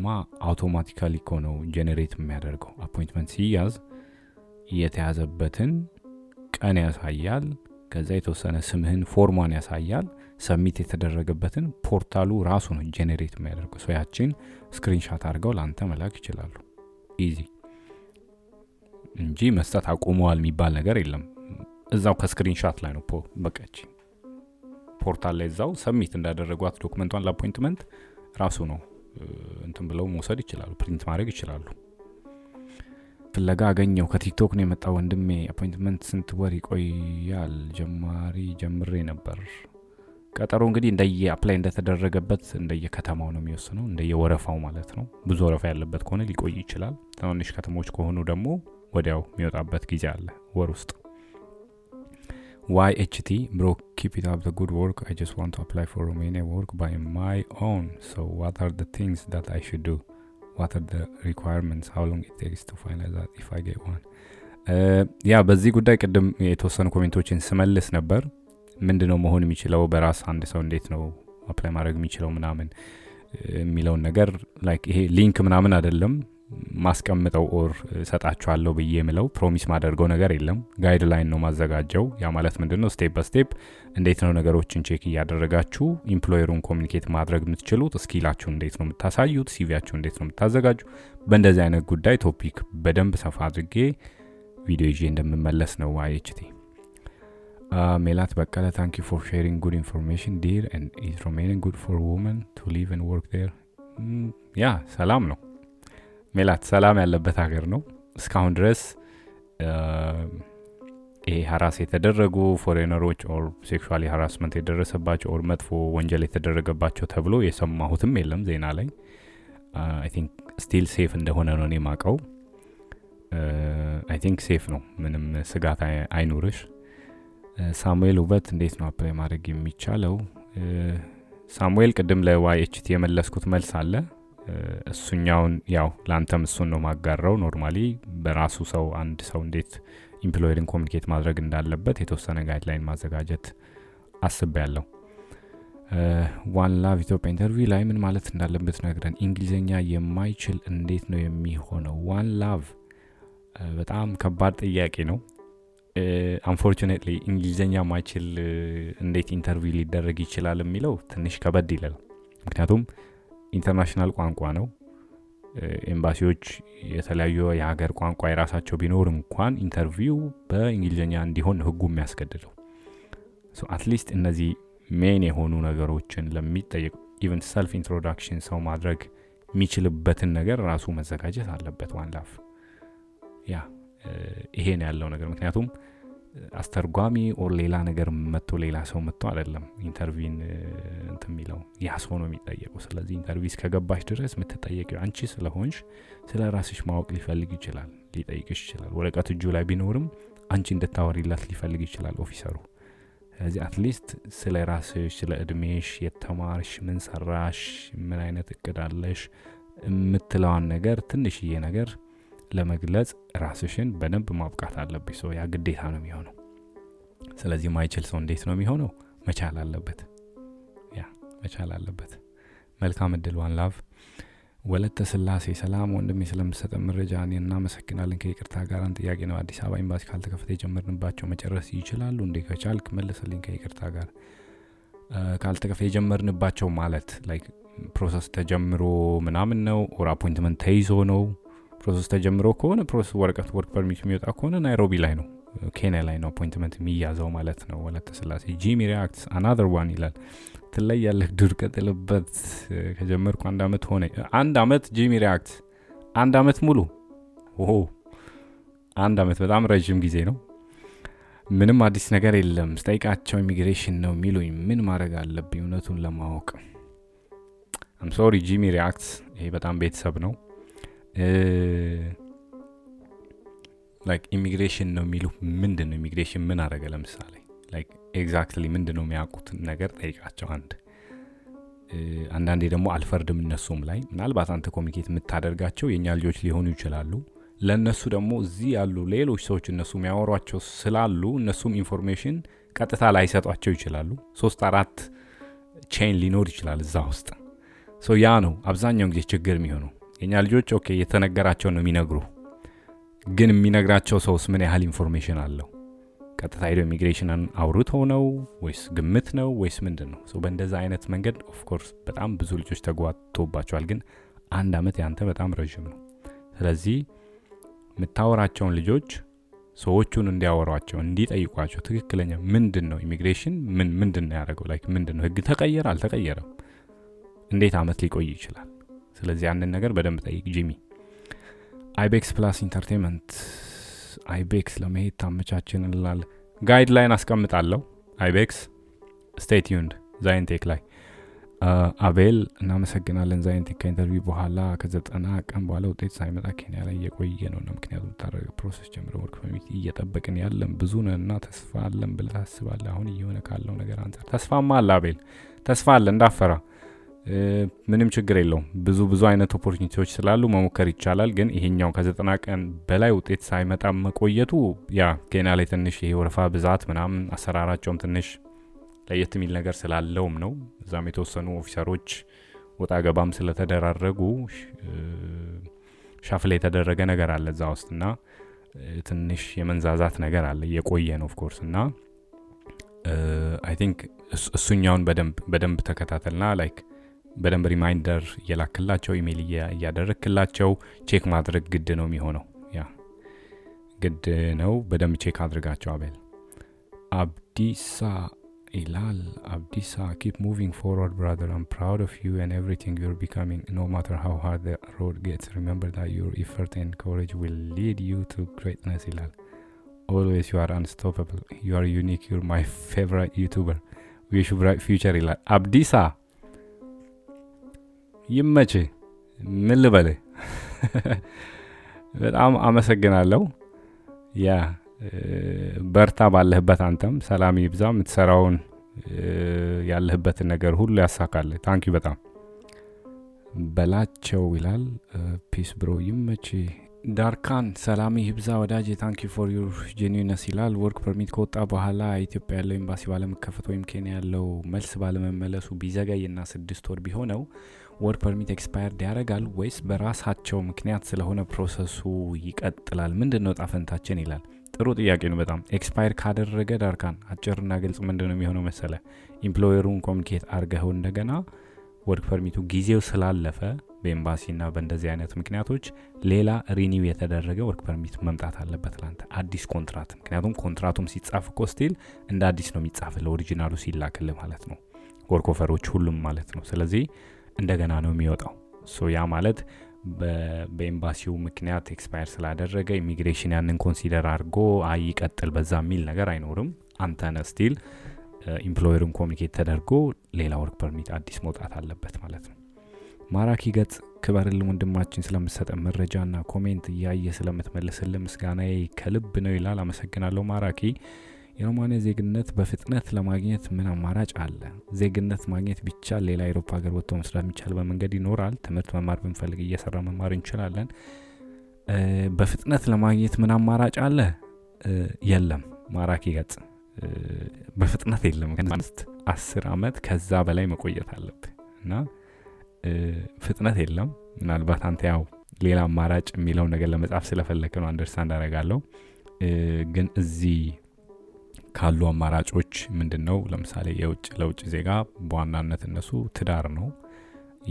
ማ አውቶማቲካሊ እኮ ነው ጄኔሬት የሚያደርገው። አፖይንትመንት ሲያዝ የተያዘበትን ቀን ያሳያል፣ ከዛ የተወሰነ ስምህን ፎርሟን ያሳያል፣ ሰሚት የተደረገበትን ፖርታሉ ራሱ ነው ጄኔሬት የሚያደርገው። ሶ ያችን ስክሪንሻት አድርገው ላንተ መላክ ይችላሉ። ኢዚ እንጂ መስጠት አቁመዋል የሚባል ነገር የለም። እዛው ከስክሪንሻት ላይ ነው በቃች ፖርታል ላይ እዛው ሰሚት እንዳደረጓት ዶክመንቷን ለአፖይንትመንት ራሱ ነው እንትን ብለው መውሰድ ይችላሉ፣ ፕሪንት ማድረግ ይችላሉ። ፍለጋ አገኘው ከቲክቶክ ነው የመጣው ወንድሜ። አፖይንትመንት ስንት ወር ይቆያል? ጀምሬ ነበር። ቀጠሮ እንግዲህ እንደየ አፕላይ እንደተደረገበት እንደየ ከተማው ነው የሚወስነው፣ እንደየ ወረፋው ማለት ነው። ብዙ ወረፋ ያለበት ከሆነ ሊቆይ ይችላል። ትንሽ ከተሞች ከሆኑ ደግሞ ወዲያው የሚወጣበት ጊዜ አለ ወር ውስጥ። YHT bro, keep it up the good work. I just want to apply for Romania work by my own. So what are the things that I should do? What are the requirements? How long it takes to finalize that if I get one? በዚህ ጉዳይ ቅድም የተወሰኑ ኮሜንቶችን ስመልስ ነበር። ምንድነው መሆን የሚችለው በራስ አንድ ሰው እንዴት ነው አፕላይ ማድረግ የሚችለው ምናምን የሚለውን ነገር ላይክ ይሄ ሊንክ ምናምን አይደለም ማስቀምጠው ኦር ሰጣችኋለሁ ብዬ የምለው ፕሮሚስ ማደርገው ነገር የለም። ጋይድላይን ነው ማዘጋጀው። ያ ማለት ምንድነው ስቴፕ ባይ ስቴፕ እንዴት ነው ነገሮችን ቼክ እያደረጋችሁ ኢምፕሎየሩን ኮሙኒኬት ማድረግ የምትችሉት፣ ስኪላችሁ እንዴት ነው የምታሳዩት፣ ሲቪያችሁ እንዴት ነው የምታዘጋጁ። በእንደዚህ አይነት ጉዳይ ቶፒክ በደንብ ሰፋ አድርጌ ቪዲዮ ይዤ እንደምመለስ ነው። IHT ሜላት በቀለ thank you for sharing good information dear and is Romania good for women to live and work there? ሰላም ነው ሜላት፣ ሰላም ያለበት ሀገር ነው። እስካሁን ድረስ ሀራስ የተደረጉ ፎሬነሮች ኦር ሴክሹዋሊ ሃራስመንት የደረሰባቸው ኦር መጥፎ ወንጀል የተደረገባቸው ተብሎ የሰማሁትም የለም ዜና ላይ። አይ ቲንክ ስቲል ሴፍ እንደሆነ ነው እኔ ማቀው። አይ ቲንክ ሴፍ ነው፣ ምንም ስጋት አይኑርሽ። ሳሙኤል ውበት እንዴት ነው አፕላይ ማድረግ የሚቻለው? ሳሙኤል ቅድም ለYHT የመለስኩት መልስ አለ። እሱኛውን ያው ላንተም እሱን ነው ማጋራው። ኖርማሊ በራሱ ሰው አንድ ሰው እንዴት ኢምፕሎየርን ኮሙኒኬት ማድረግ እንዳለበት የተወሰነ ጋይድላይን ማዘጋጀት አስቤያለሁ። ዋን ላቭ ኢትዮጵያ ኢንተርቪው ላይ ምን ማለት እንዳለበት ነግረን። እንግሊዘኛ የማይችል እንዴት ነው የሚሆነው? ዋን ላቭ በጣም ከባድ ጥያቄ ነው። አንፎርቹኔትሊ እንግሊዘኛ ማይችል እንዴት ኢንተርቪው ሊደረግ ይችላል የሚለው ትንሽ ከበድ ይላል። ምክንያቱም ኢንተርናሽናል ቋንቋ ነው። ኤምባሲዎች የተለያዩ የሀገር ቋንቋ የራሳቸው ቢኖር እንኳን ኢንተርቪው በእንግሊዘኛ እንዲሆን ህጉ የሚያስገድደው። ሶ አትሊስት እነዚህ ሜን የሆኑ ነገሮችን ለሚጠየቅ ኢቨን ሰልፍ ኢንትሮዳክሽን ሰው ማድረግ የሚችልበትን ነገር ራሱ መዘጋጀት አለበት። ዋን ላቭ ይሄ ነው ያለው ነገር። ምክንያቱም አስተርጓሚ ኦር ሌላ ነገር መጥቶ ሌላ ሰው መጥቶ አይደለም ኢንተርቪውን እንትሚለው ያ ሰው ነው የሚጠየቀው። ስለዚህ ኢንተርቪውስ ከገባሽ ድረስ የምትጠየቂው አንቺ ስለሆንሽ ስለ ራስሽ ማወቅ ሊፈልግ ይችላል፣ ሊጠይቅሽ ይችላል። ወረቀት እጁ ላይ ቢኖርም አንቺ እንድታወሪላት ሊፈልግ ይችላል ኦፊሰሩ። ስለዚህ አትሊስት ስለ ራስሽ፣ ስለ እድሜሽ፣ የተማርሽ፣ ምን ሰራሽ፣ ምን አይነት እቅድ አለሽ የምትለዋን ነገር ትንሽዬ ነገር ለመግለጽ ራስሽን በደንብ ማብቃት አለብሽ። ሰው ያ ግዴታ ነው የሚሆነው። ስለዚህ ማይችል ሰው እንዴት ነው የሚሆነው? መቻል አለበት። መልካም እድል። ዋን ላቭ ወለተ ስላሴ ሰላም ወንድሜ፣ ስለምሰጠ መረጃ እናመሰግናለን። ከይቅርታ ጋር አንድ ጥያቄ ነው። አዲስ አበባ ኤምባሲ ካልተከፈተ የጀመርንባቸው መጨረስ ይችላሉ እንዴ? ከቻልክ መልስልኝ። ከይቅርታ ጋር ካልተከፈተ የጀመርንባቸው ማለት ላይክ ፕሮሰስ ተጀምሮ ምናምን ነው ኦር አፖይንትመንት ተይዞ ነው? ፕሮሰስ ተጀምሮ ከሆነ ፕሮሰስ ወርክ ፐርሚት የሚወጣ ከሆነ ናይሮቢ ላይ ነው፣ ኬንያ ላይ ነው አፖይንትመንት የሚያዘው ማለት ነው። ወለተ ስላሴ ጂሚ ሪአክትስ another one ይላል። ትለያለህ ዱር ቀጥልበት። ከጀመርኩ 1 አመት ሆነ። 1 አመት ጂሚ ሪአክትስ 1 አመት ሙሉ። 1 አመት በጣም ረጅም ጊዜ ነው። ምንም አዲስ ነገር የለም። ስጠይቃቸው ኢሚግሬሽን ነው የሚሉኝ። ምን ማድረግ አለብኝ እውነቱን ለማወቅ? I'm sorry ጂሚ ሪአክትስ፣ ይሄ በጣም ቤተሰብ ነው። ላይክ ኢሚግሬሽን ነው የሚሉ ምንድነው ኢሚግሬሽን ምን አደረገ ለምሳሌ ላይክ ኤግዛክትሊ ምንድነው የሚያውቁት ነገር ጠይቃቸው። አንዳንዴ ደግሞ አልፈርድም እነሱም ላይ ምናልባት አንተ ኮሚኒኬት የምታደርጋቸው የኛ ልጆች ሊሆኑ ይችላሉ። ለነሱ ደግሞ እዚህ ያሉ ሌሎች ሰዎች እነሱ የሚያወሯቸው ስላሉ እነሱም ኢንፎርሜሽን ቀጥታ ላይ ሰጧቸው ይችላሉ። 3-4 ቼን ሊኖር ይችላል እዛ ውስጥ። ያ ነው አብዛኛው ጊዜ ችግር የሚሆነው። የኛ ልጆች ኦኬ የተነገራቸው ነው የሚነግሩ፣ ግን የሚነግራቸው ሰውስ ምን ያህል ኢንፎርሜሽን አለው? ቀጥታ ሄዶ ኢሚግሬሽንን አውርተው ነው ወይስ ግምት ነው ወይስ ምንድነው? በእንደዛ አይነት መንገድ ኦፍ ኮርስ በጣም ብዙ ልጆች ተጓቶባቸዋል። ግን 1 አመት ያንተ በጣም ረጅም ነው። ስለዚህ የምታወራቸውን ልጆች ሰዎቹን እንዲያወሯቸው እንዲጠይቋቸው ትክክለኛ ምንድነው ኢሚግሬሽን ምንድነው ያደረገው ላይክ ምንድነው ህግ ተቀየረ አልተቀየረም እንዴት አመት ሊቆይ ይችላል? ስለዚህ ያንን ነገር በደንብ ጠይቅ ጂሚ። አይቤክስ ፕላስ ኢንተርቴይንመንት አይቤክስ ለመሄድ ታመቻችን እንላል። ጋይድላይን አስቀምጣለሁ። አይቤክስ ስቴይ ቲዩንድ ዛይንቴክ ላይ አቤል እናመሰግናለን። ዛይንቴክ ከኢንተርቪው በኋላ ከ90 ቀን በኋላ ውጤት ሳይመጣ ኬንያ ላይ የቆየ ነው። ምክንያቱም ታረገ ፕሮሰስ ጀምሮ ወርክ ፐርሚት እየጠበቅን ያለን ብዙ ነንና ተስፋ አለን ብለህ ታስባለህ? አሁን እየሆነ ካለው ነገር አንፃር ተስፋማ አለ አቤል፣ ተስፋ አለ እንዳፈራ። ምንም ችግር የለውም። ብዙ አይነት ኦፖርቹኒቲዎች ስላሉ መሞከር ይቻላል። ግን ይሄኛው ከ90 ቀን በላይ ውጤት ሳይመጣ መቆየቱ ያ ኬንያ ላይ ትንሽ ይሄ ወረፋ ብዛት ምናምን አሰራራቸውም ትንሽ ለየት የሚል ነገር ስላለውም ነው። እዛም የተወሰኑ ኦፊሰሮች ወጣ ገባም ስለተደራረጉ ሻፍላ የተደረገ ነገር አለ እዛ ውስጥና ትንሽ የመንዛዛት ነገር አለ። የቆየ ነው ኦፍ ኮርስ እና አይ ቲንክ እሱኛውን በደንብ ተከታተልና ላይክ በደንብ ሪማይንደር እየላክላቸው ኢሜል እያደረክላቸው ቼክ ማድረግ ግድ ነው የሚሆነው። ያ ግድ ነው። በደንብ ቼክ አድርጋቸው። አቤል አብዲሳ ኢላል አብዲሳ keep moving forward brother, I'm proud of you and everything you're becoming, no matter how hard the road gets. Remember that your effort and courage will lead you to greatness. ኢላል always you are unstoppable, you are unique, you're my favorite YouTuber, wish you bright future. ኢላል አብዲሳ ይመች ምን ልበል። በጣም አመሰግናለሁ። ያ በርታ ባለህበት፣ አንተም ሰላም ይብዛ፣ የምትሰራውን ያለህበትን ነገር ሁሉ ያሳካል። ታንኪ በጣም በላቸው ይላል። ፒስ ብሮ ይመች። ዳርካን ሰላም ይብዛ ወዳጄ፣ ታንኪ ፎር ዩር ጄኒዩነስ ይላል። ወርክ ፐርሚት ከወጣ በኋላ ኢትዮጵያ ያለው ኤምባሲ ባለመከፈት ወይም ኬንያ ያለው መልስ ባለመመለሱ ቢዘገይና 6 ወር ቢሆነው ወርክ ፐርሚት ኤክስፓየርድ ያደርጋል ወይስ በራሳቸው ምክንያት ስለሆነ ፕሮሰሱ ይቀጥላል? ምንድነው ጣፈንታችን ይላል። ጥሩ ጥያቄ ነው በጣም። ኤክስፓየር ካደረገ ዳርካን አጭርና ግልጽ ምንድነው የሚሆነው መሰለ? ኢምፕሎየሩን ኮሚኒኬት አርገው እንደገና ወርክ ፐርሚቱ ጊዜው ስላለፈ በኤምባሲና በእንደዚህ አይነት ምክንያቶች ሌላ ሪኒው የተደረገ ወርክ ፐርሚት መምጣት አለበት ላንተ፣ አዲስ ኮንትራት። ምክንያቱም ኮንትራቱም ሲጻፍ እኮ ስቲል እንደ አዲስ ነው የሚጻፍልህ፣ ኦሪጂናሉ ሲላክልህ ማለት ነው። ወርክ ኦፈሮች ሁሉም ማለት ነው። ስለዚህ እንደገና ነው የሚወጣው። ያ ማለት በኤምባሲው ምክንያት ኤክስፓየር ስላደረገ ኢሚግሬሽን ያንን ኮንሲደር አድርጎ ይቀጥል በዛ የሚል ነገር አይኖርም። አንተነ ስቲል ኢምፕሎየሩን ኮሚኒኬት ተደርጎ ሌላ ወርክ ፐርሚት አዲስ መውጣት አለበት ማለት ነው። ማራኪ ገጽ ክበርልን ወንድማችን፣ ስለምትሰጠን መረጃና ኮሜንት እያየ ስለምትመልስልን ምስጋናዬ ከልብ ነው ይላል። አመሰግናለሁ ማራኪ። የሮማኒያ ዜግነት በፍጥነት ለማግኘት ምን አማራጭ አለ? ዜግነት ማግኘት ቢቻል ሌላ አውሮፓ ሀገር ወጥቶ መስራት የሚቻል በመንገድ ይኖራል? ትምህርት መማር ብንፈልግ እየሰራ መማር እንችላለን። በፍጥነት ለማግኘት ምን አማራጭ አለ? የለም ማራኪ ገጽ፣ በፍጥነት የለም። ከአንስት 10 አመት ከዛ በላይ መቆየት አለብህ እና ፍጥነት የለም። ምናልባት አንተ ያው ሌላ አማራጭ የሚለው ነገር ለመጻፍ ስለፈለክ ነው፣ አንደርስታንድ አደርጋለሁ። ግን እዚህ ካሉ አማራጮች ምንድነው? ለምሳሌ ለውጭ ዜጋ በዋናነት እነሱ ትዳር ነው።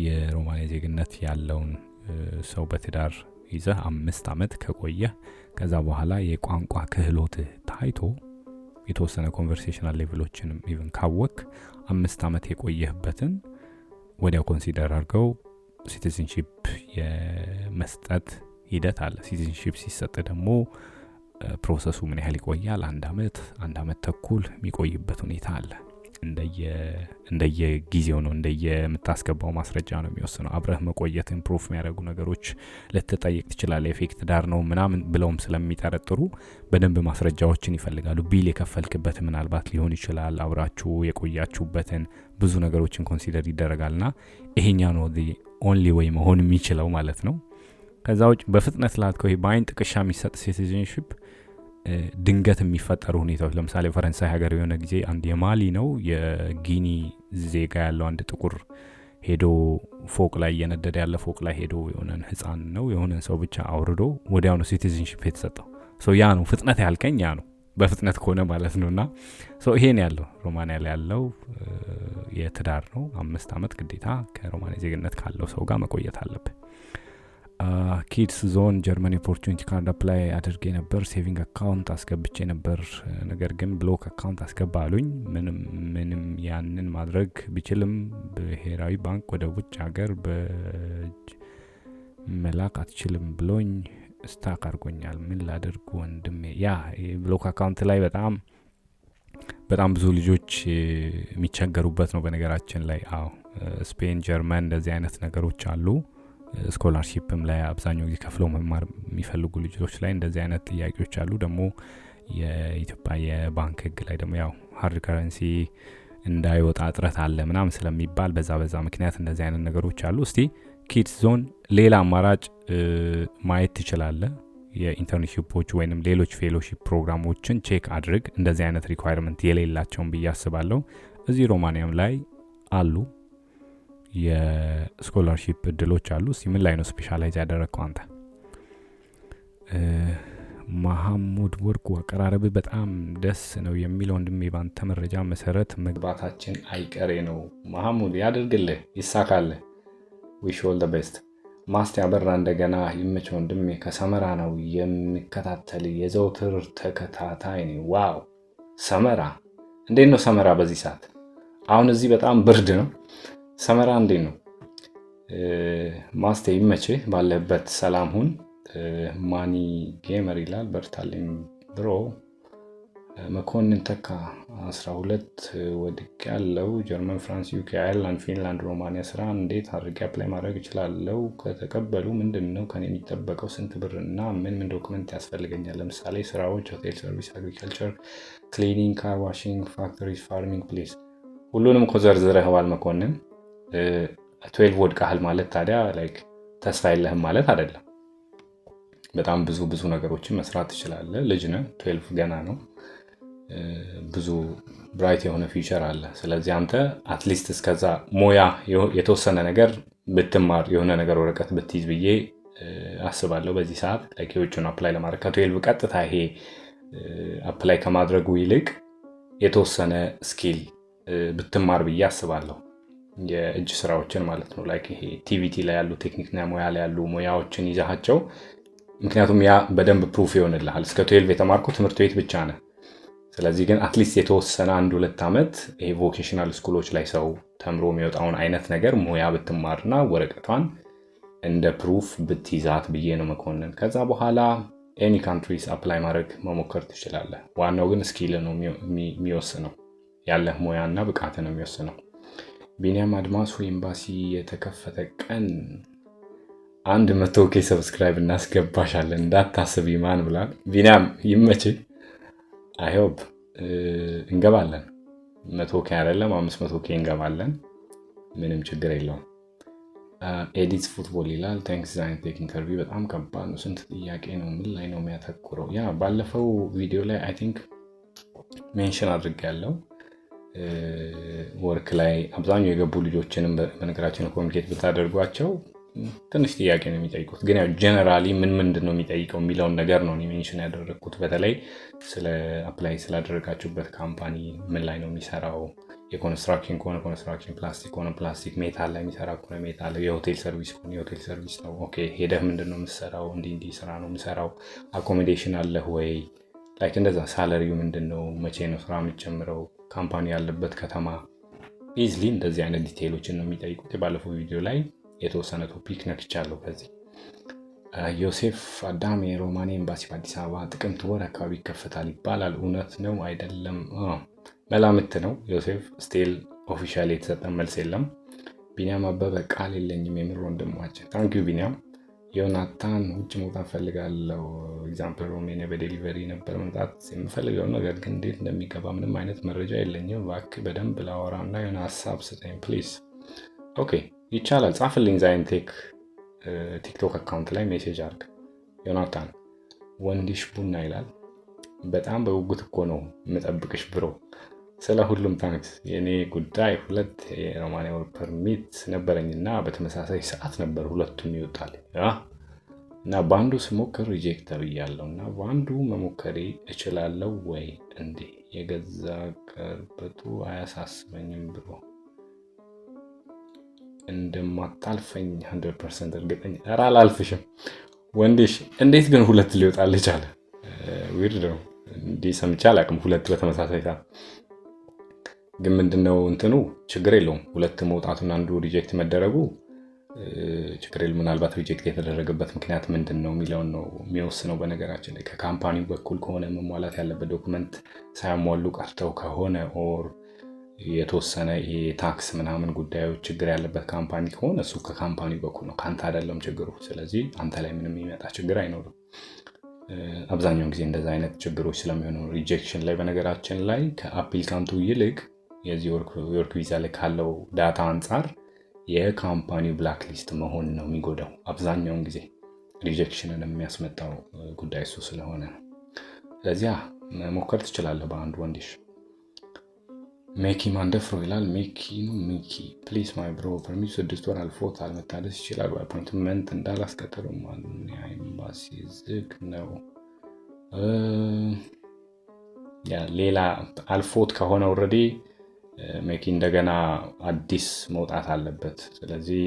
የሮማኒያ ዜግነት ያለውን ሰው በትዳር ይዘህ 5 አመት ከቆየህ ከዛ በኋላ የቋንቋ ክህሎት ታይቶ የተወሰነ ኮንቨርሴሽናል ሌቭሎችንም ኢቭን ካወክ 5 አመት የቆየህበትን ወዲያው ኮንሲደር አድርገው ሲቲዝንሺፕ የመስጠት ሂደት አለ። ሲቲዝንሺፕ ሲሰጥ ደግሞ ፕሮሰሱ ምን ያህል ይቆያል? 1 አመት ተኩል የሚቆይበት ሁኔታ አለ። እንደየጊዜው ነው፣ እንደየምታስገባው ማስረጃ ነው የሚወስነው። አብረህ መቆየትን ፕሩፍ የሚያደርጉ ነገሮች ልትጠይቅ ትችላለህ። የፌክ ትዳር ነው ምናምን ብለውም ስለሚጠረጥሩ በደንብ ማስረጃዎችን ይፈልጋሉ። ቢል የከፈልክበት ምናልባት ሊሆን ይችላል፣ አብራችሁ የቆያችሁበትን ብዙ ነገሮችን ኮንሲደር ይደረጋልና ይሄኛ ነው ኦንሊ ወይ መሆን የሚችለው ማለት ነው። ከዛ ውጭ በፍጥነት ላልከው በአይን ጥቅሻ የሚሰጥ ሲቲዝንሺፕ ድንገት የሚፈጠሩ ሁኔታዎች፣ ለምሳሌ ፈረንሳይ ሀገር የሆነ ጊዜ አንድ የማሊ ነው የጊኒ ዜጋ ያለው አንድ ጥቁር ሄዶ ፎቅ ላይ እየነደደ ያለ ፎቅ ላይ ሄዶ የሆነን ህፃን ነው የሆነን ሰው ብቻ አውርዶ ወዲያውኑ ሲቲዝንሺፕ የተሰጠው። ያ ነው ፍጥነት ያልከኝ፣ ያ ነው በፍጥነት ከሆነ ማለት ነው። እና ይሄን ያለው ሮማኒያ ላይ ያለው የትዳር ነው። 5 ዓመት ግዴታ ከሮማኒያ ዜግነት ካለው ሰው ጋር መቆየት አለብህ። ኪድስ ዞን ጀርመን ኦፖርቹኒቲ ካርድ አፕላይ አድርጌ ነበር። ሴቪንግ አካውንት አስገብቼ ነበር፣ ነገር ግን ብሎክ አካውንት አስገባ አሉኝ። ምንም ያንን ማድረግ ቢችልም ብሔራዊ ባንክ ወደ ውጭ ሀገር መላክ አትችልም ብሎኝ ስታክ አድርጎኛል። ምን ላድርግ ወንድሜ? ብሎክ አካውንት ላይ በጣም ብዙ ልጆች የሚቸገሩበት ነው በነገራችን ላይ። ስፔን፣ ጀርመን እንደዚህ አይነት ነገሮች አሉ። ስኮላርሺፕም ላይ አብዛኛው ጊዜ ከፍለው መማር የሚፈልጉ ልጆች ላይ እንደዚህ አይነት ጥያቄዎች አሉ። ደግሞ የኢትዮጵያ የባንክ ህግ ላይ ደግሞ ሃርድ ከረንሲ እንዳይወጣ እጥረት አለ ምናምን ስለሚባል በዛ ምክንያት እንደዚህ አይነት ነገሮች አሉ። እስቲ ኪድስ ዞን ሌላ አማራጭ ማየት ትችላለህ። የኢንተርንሺፖች ወይንም ሌሎች ፌሎሺፕ ፕሮግራሞችን ቼክ አድርግ። እንደዚህ አይነት ሪኳየርመንት የሌላቸውን ብዬ አስባለሁ። እዚህ ሮማኒያም ላይ አሉ የስኮላርሺፕ እድሎች አሉ። እስቲ ምን ላይ ነው ስፔሻላይዝ ያደረግከው አንተ? መሐሙድ ወርቁ አቀራረብ በጣም ደስ ነው የሚለው ወንድሜ፣ ባንተ መረጃ መሰረት መግባታችን አይቀሬ ነው። መሐሙድ ያድርግልህ፣ ይሳካልህ። ዊሽ ኦል ዘ ቤስት። ማስቲ አበራ እንደገና ይመች ወንድሜ፣ ከሰመራ ነው የሚከታተል የዘውትር ተከታታይ ነው። ዋው ሰመራ፣ እንዴት ነው ሰመራ በዚህ ሰዓት? አሁን እዚህ በጣም ብርድ ነው። ሰመራ እንዴት ነው? ማስቴ ይመችህ፣ ባለህበት ሰላም ሁን። ማኒ ጌመር ይላል፣ በርታልኝ ብሮ። መኮንን ተካ 12 ወድቅ ያለው ጀርመን፣ ፍራንስ፣ ዩኬ፣ አየርላንድ፣ ፊንላንድ፣ ሮማኒያ ስራ እንዴት አድርጌ አፕላይ ማድረግ እችላለሁ? ከተቀበሉ ምንድን ነው ከኔ የሚጠበቀው? ስንት ብር እና ምን ዶክመንት ያስፈልገኛል? ለምሳሌ ስራዎች፣ ሆቴል ሰርቪስ፣ አግሪካልቸር፣ ክሊኒንግ፣ ካር ዋሽንግ፣ ፋክተሪስ፣ ፋርሚንግ ፕሌስ። ሁሉንም እኮ ዘርዝረኸዋል መኮንን። 12 ወድቀሃል ማለት ታዲያ ተስፋ የለህም ማለት አይደለም። በጣም ብዙ ነገሮችን መስራት ትችላለህ። ልጅ ነህ፣ 12 ገና ነው። ብዙ ብራይት የሆነ ፊውቸር አለ። ስለዚህ አንተ አትሊስት እስከዛ ሞያ የተወሰነ ነገር ብትማር፣ የሆነ ነገር ወረቀት ብትይዝ ብዬ አስባለሁ። በዚህ ሰዓት የውጭን አፕላይ ለማድረግ ከ12 ቀጥታ ይሄ አፕላይ ከማድረጉ ይልቅ የተወሰነ ስኪል ብትማር ብዬ አስባለሁ። የእጅ ስራዎችን ማለት ነው። ይሄ ቲቪቲ ላይ ያሉ ቴክኒክና ሙያ ላይ ያሉ ሙያዎችን ይዛቸው። ምክንያቱም ያ በደንብ ፕሩፍ ይሆንልሃል። እስከ 12 የተማርከው ትምህርት ቤት ብቻ ነህ። ስለዚህ ግን አትሊስት የተወሰነ 1-2 ዓመት ይሄ ቮኬሽናል ስኩሎች ላይ ሰው ተምሮ የሚወጣውን አይነት ነገር ሙያ ብትማርና ወረቀቷን እንደ ፕሩፍ ብትይዛት ብዬ ነው መኮንን። ከዛ በኋላ ኤኒ ካንትሪስ አፕላይ ማድረግ መሞከር ትችላለህ። ዋናው ግን ስኪል ነው የሚወስነው፣ ያለህ ሙያና ብቃት ነው የሚወስነው። ቢኒያም አድማሱ ኤምባሲ የተከፈተ ቀን 100K ሰብስክራይብ እናስገባሻለን እንዳታስብ ይማን ብላል። ቢኒያም ይመችህ። አይሆፕ እንገባለን። 100K አይደለም 500K እንገባለን። ምንም ችግር የለውም። ኤዲትስ ፉትቦል ይላል። ታንክስ ዛይንት ቴኪንግ ኢንተርቪው በጣም ከባድ ነው። ስንት ጥያቄ ነው? ምን ላይ ነው የሚያተኩረው? ባለፈው ቪዲዮ ላይ አይ ቲንክ ሜንሽን አድርጌያለሁ። ወርክ ላይ አብዛኛው የገቡ ልጆችንም በነገራችን ኮሚኒኬት ብታደርጓቸው ትንሽ ጥያቄ ነው የሚጠይቁት። ግን ጀነራሊ ምንድን ነው የሚጠይቀው የሚለውን ነገር ነው ሜንሽን ያደረግኩት። በተለይ ስለ አፕላይ ስላደረጋችሁበት ካምፓኒ ምን ላይ ነው የሚሰራው፣ የኮንስትራክሽን ከሆነ ኮንስትራክሽን፣ ፕላስቲክ ከሆነ ፕላስቲክ፣ ሜታል ላይ የሚሰራ ከሆነ ሜታል፣ የሆቴል ሰርቪስ ከሆነ የሆቴል ሰርቪስ ነው። ኦኬ ሄደህ ምንድን ነው የምትሰራው? እንዲህ ስራ ነው የምሰራው። አኮሞዴሽን አለህ ወይ? እንደዛ ሳለሪው ምንድን ነው? መቼ ነው ስራ የምትጀምረው? ካምፓኒ ያለበት ከተማ። ኢዝሊ እንደዚህ አይነት ዲቴይሎችን ነው የሚጠይቁት። ባለፈው ቪዲዮ ላይ የተወሰነ ቶፒክ ነክቻለሁ። ከዚህ ዮሴፍ አዳሜ ሮማኒያ ኤምባሲ በአዲስ አበባ ጥቅምት ወር አካባቢ ይከፈታል ይባላል። እውነት ነው አይደለም? መላምት ነው ዮሴፍ። ስቲል ኦፊሻሊ የተሰጠ መልስ የለም። ቢኒያም አበበ ቃል የለኝም የምር ወንድማችን። ታንኪዩ ቢኒያም። ዮናታን ውጭ መውጣት ፈልጋለሁ። ኤግዛምፕል ሮሜኒያ በዴሊቨሪ ነበር መምጣት የምፈልገው፣ ነገር ግን እንዴት እንደሚገባ ምንም አይነት መረጃ የለኝም። እባክህ በደንብ ላወራ እና የሆነ ሀሳብ ስጠኝ ፕሊዝ። ኦኬ ይቻላል፣ ጻፍልኝ። ዛይን ቴክ ቲክቶክ አካውንት ላይ ሜሴጅ አድርግ። ዮናታን ወንዲሽ ቡና ይላል። በጣም በውጉት እኮ ነው የምጠብቅሽ ብሮ። ስለ ሁሉም ታንክስ። የኔ ጉዳይ 2 የሮማኒያ ወርክ ፐርሚት ነበረኝና በተመሳሳይ ሰዓት ነበር ሁለቱም ይወጣል እና በአንዱ ስሞክር ሪጀክት ተብያለሁ እና በአንዱ መሞከሬ እችላለሁ ወይ እንዴ? የገዛ ቀርበቱ አያሳስበኝም ብሎ እንደማታልፈኝ 100% እርግጠኛ። ኧረ አላልፍሽም ወንዴሽ። እንዴት ግን 2 ሊወጣል ይቻለ? ዊርድ ነው። እንዲህ ሰምቼ አላውቅም። 2 በተመሳሳይ ሰዓት ግን ምንድነው እንትኑ? ችግር የለውም 2 መውጣቱና አንዱ ሪጀክት መደረጉ ችግር የለም። ምናልባት ሪጀክት የተደረገበት ምክንያት ምንድን ነው የሚለውን ነው የሚወስነው። በነገራችን ላይ ከካምፓኒው በኩል ከሆነ መሟላት ያለበት ዶክመንት ሳያሟሉ ቀርተው ከሆነ ኦር የተወሰነ የታክስ ምናምን ጉዳዮች ችግር ያለበት ካምፓኒ ከሆነ እሱ ከካምፓኒው በኩል ነው፣ ከአንተ አይደለም ችግሩ። ስለዚህ አንተ ላይ ምንም የሚመጣ ችግር አይኖርም። አብዛኛውን ጊዜ እንደዛ አይነት ችግሮች ስለሚሆኑ ሪጀክሽን ላይ በነገራችን ላይ ከአፕሊካንቱ ይልቅ የዚህ ወርክ ቪዛ ላይ ካለው ዳታ አንጻር የካምፓኒው ብላክ ሊስት መሆን ነው የሚጎዳው። አብዛኛውን ጊዜ ሪጀክሽንን የሚያስመጣው ጉዳይ እሱ ስለሆነ ነው። ስለዚያ መሞከር ትችላለህ በአንድ ወንዲሽ። ሜኪ ማንደፍሮ ይላል። ሚኪ ፕሊስ ማይ ብሮ ፐርሚት 6 ወር አልፎታል፣ መታደስ ይችላል። በአፖይንትመንት እንዳላስቀጠሉ ኤምባሲ ዝግ ነው። ሌላ አልፎት ከሆነ ኦልሬዲ ሜኪ እንደገና አዲስ መውጣት አለበት። ስለዚህ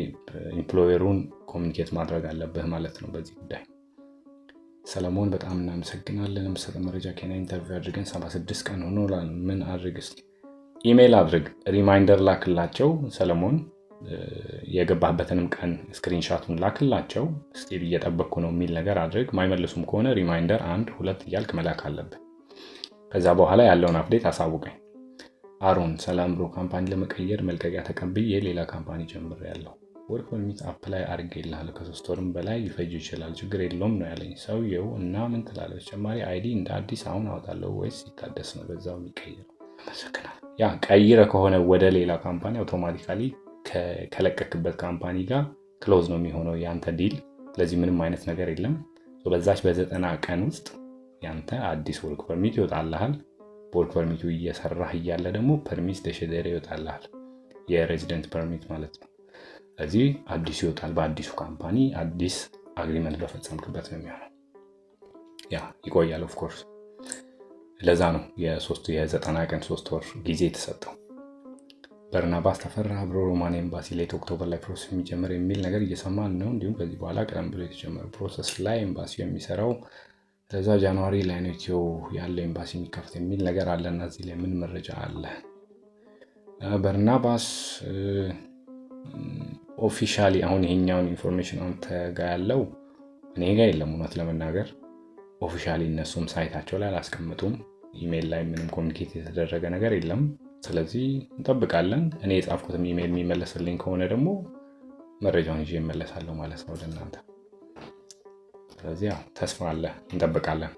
ኢምፕሎየሩን ኮሚኒኬት ማድረግ አለብህ ማለት ነው በዚህ ጉዳይ። ሰለሞን በጣም እናመሰግናለን። የምሰጠ መረጃ ኬንያ ኢንተርቪው አድርገን 76 ቀን ሆኖላል። ምን አድርግ እስኪ? ኢሜይል አድርግ፣ ሪማይንደር ላክላቸው። ሰለሞን የገባህበትንም ቀን ስክሪንሻቱን ላክላቸው። ስቲል እየጠበቅኩ ነው የሚል ነገር አድርግ። ማይመልሱም ከሆነ ሪማይንደር 1 2 እያልክ መላክ አለብህ። ከዛ በኋላ ያለውን አፕዴት አሳውቀኝ። አሮን ሰላም ብሮ፣ ካምፓኒ ለመቀየር መልቀቂያ ተቀብዬ ሌላ ካምፓኒ ጀምሬያለሁ። ወርክ ፐርሚት አፕላይ አድርጌልሃለሁ። ከ3 ወርም በላይ ሊፈጅ ይችላል፣ ችግር የለውም ነው ያለኝ ሰውየው። እና ምን ትላለህ? ተጨማሪ አይዲ እንደ አዲስ አሁን አወጣለሁ ወይስ ሲታደስ ነው በዛው የሚቀየረው? አመሰግናለሁ። ያ ቀይረ ከሆነ ወደ ሌላ ካምፓኒ አውቶማቲካሊ ከለቀክበት ካምፓኒ ጋር ክሎዝ ነው የሚሆነው ያንተ ዲል። ስለዚህ ምንም አይነት ነገር የለም። በዛች በ90 ቀን ውስጥ ያንተ አዲስ ወርክ ፐርሚት ይወጣልሃል። ወርክ ፐርሚቱ እየሰራህ እያለ ደግሞ ፐርሚት ደሸደሬ ይወጣልሃል፣ የሬዚደንት ፐርሚት ማለት ነው። ስለዚህ አዲስ ይወጣል። በአዲሱ ካምፓኒ አዲስ አግሪመንት በፈጸምክበት ነው የሚሆነው። ያ ይቆያል ኦፍኮርስ። ለዛ ነው የ90 ቀን 3 ወር ጊዜ የተሰጠው። በርናባስ ተፈራ ብሮ ሮማን ኤምባሲ ሌት ኦክቶበር ላይ ፕሮሰስ የሚጀምር የሚል ነገር እየሰማን ነው። እንዲሁም ከዚህ በኋላ ቀደም ብሎ የተጀመረ ፕሮሰስ ላይ ኤምባሲው የሚሰራው ለዛ ጃንዋሪ ላይ ነው ኢትዮ ያለው ኤምባሲ የሚከፍት የሚል ነገር አለና እዚህ ላይ ምን መረጃ አለ? በርናባስ ኦፊሻሊ አሁን ይሄኛውን ኢንፎርሜሽን አንተ ጋር ያለው እኔ ጋር የለም። እውነት ለመናገር ኦፊሻሊ እነሱም ሳይታቸው ላይ አላስቀምጡም። ኢሜይል ላይ ምንም ኮሚኒኬት የተደረገ ነገር የለም። ስለዚህ እንጠብቃለን። እኔ የጻፍኩትም ኢሜይል የሚመለስልኝ ከሆነ ደግሞ መረጃውን ይዤ እመለሳለሁ ማለት ነው ወደ እናንተ። ስለዚህ ተስፋ አለ፣ እንጠብቃለን።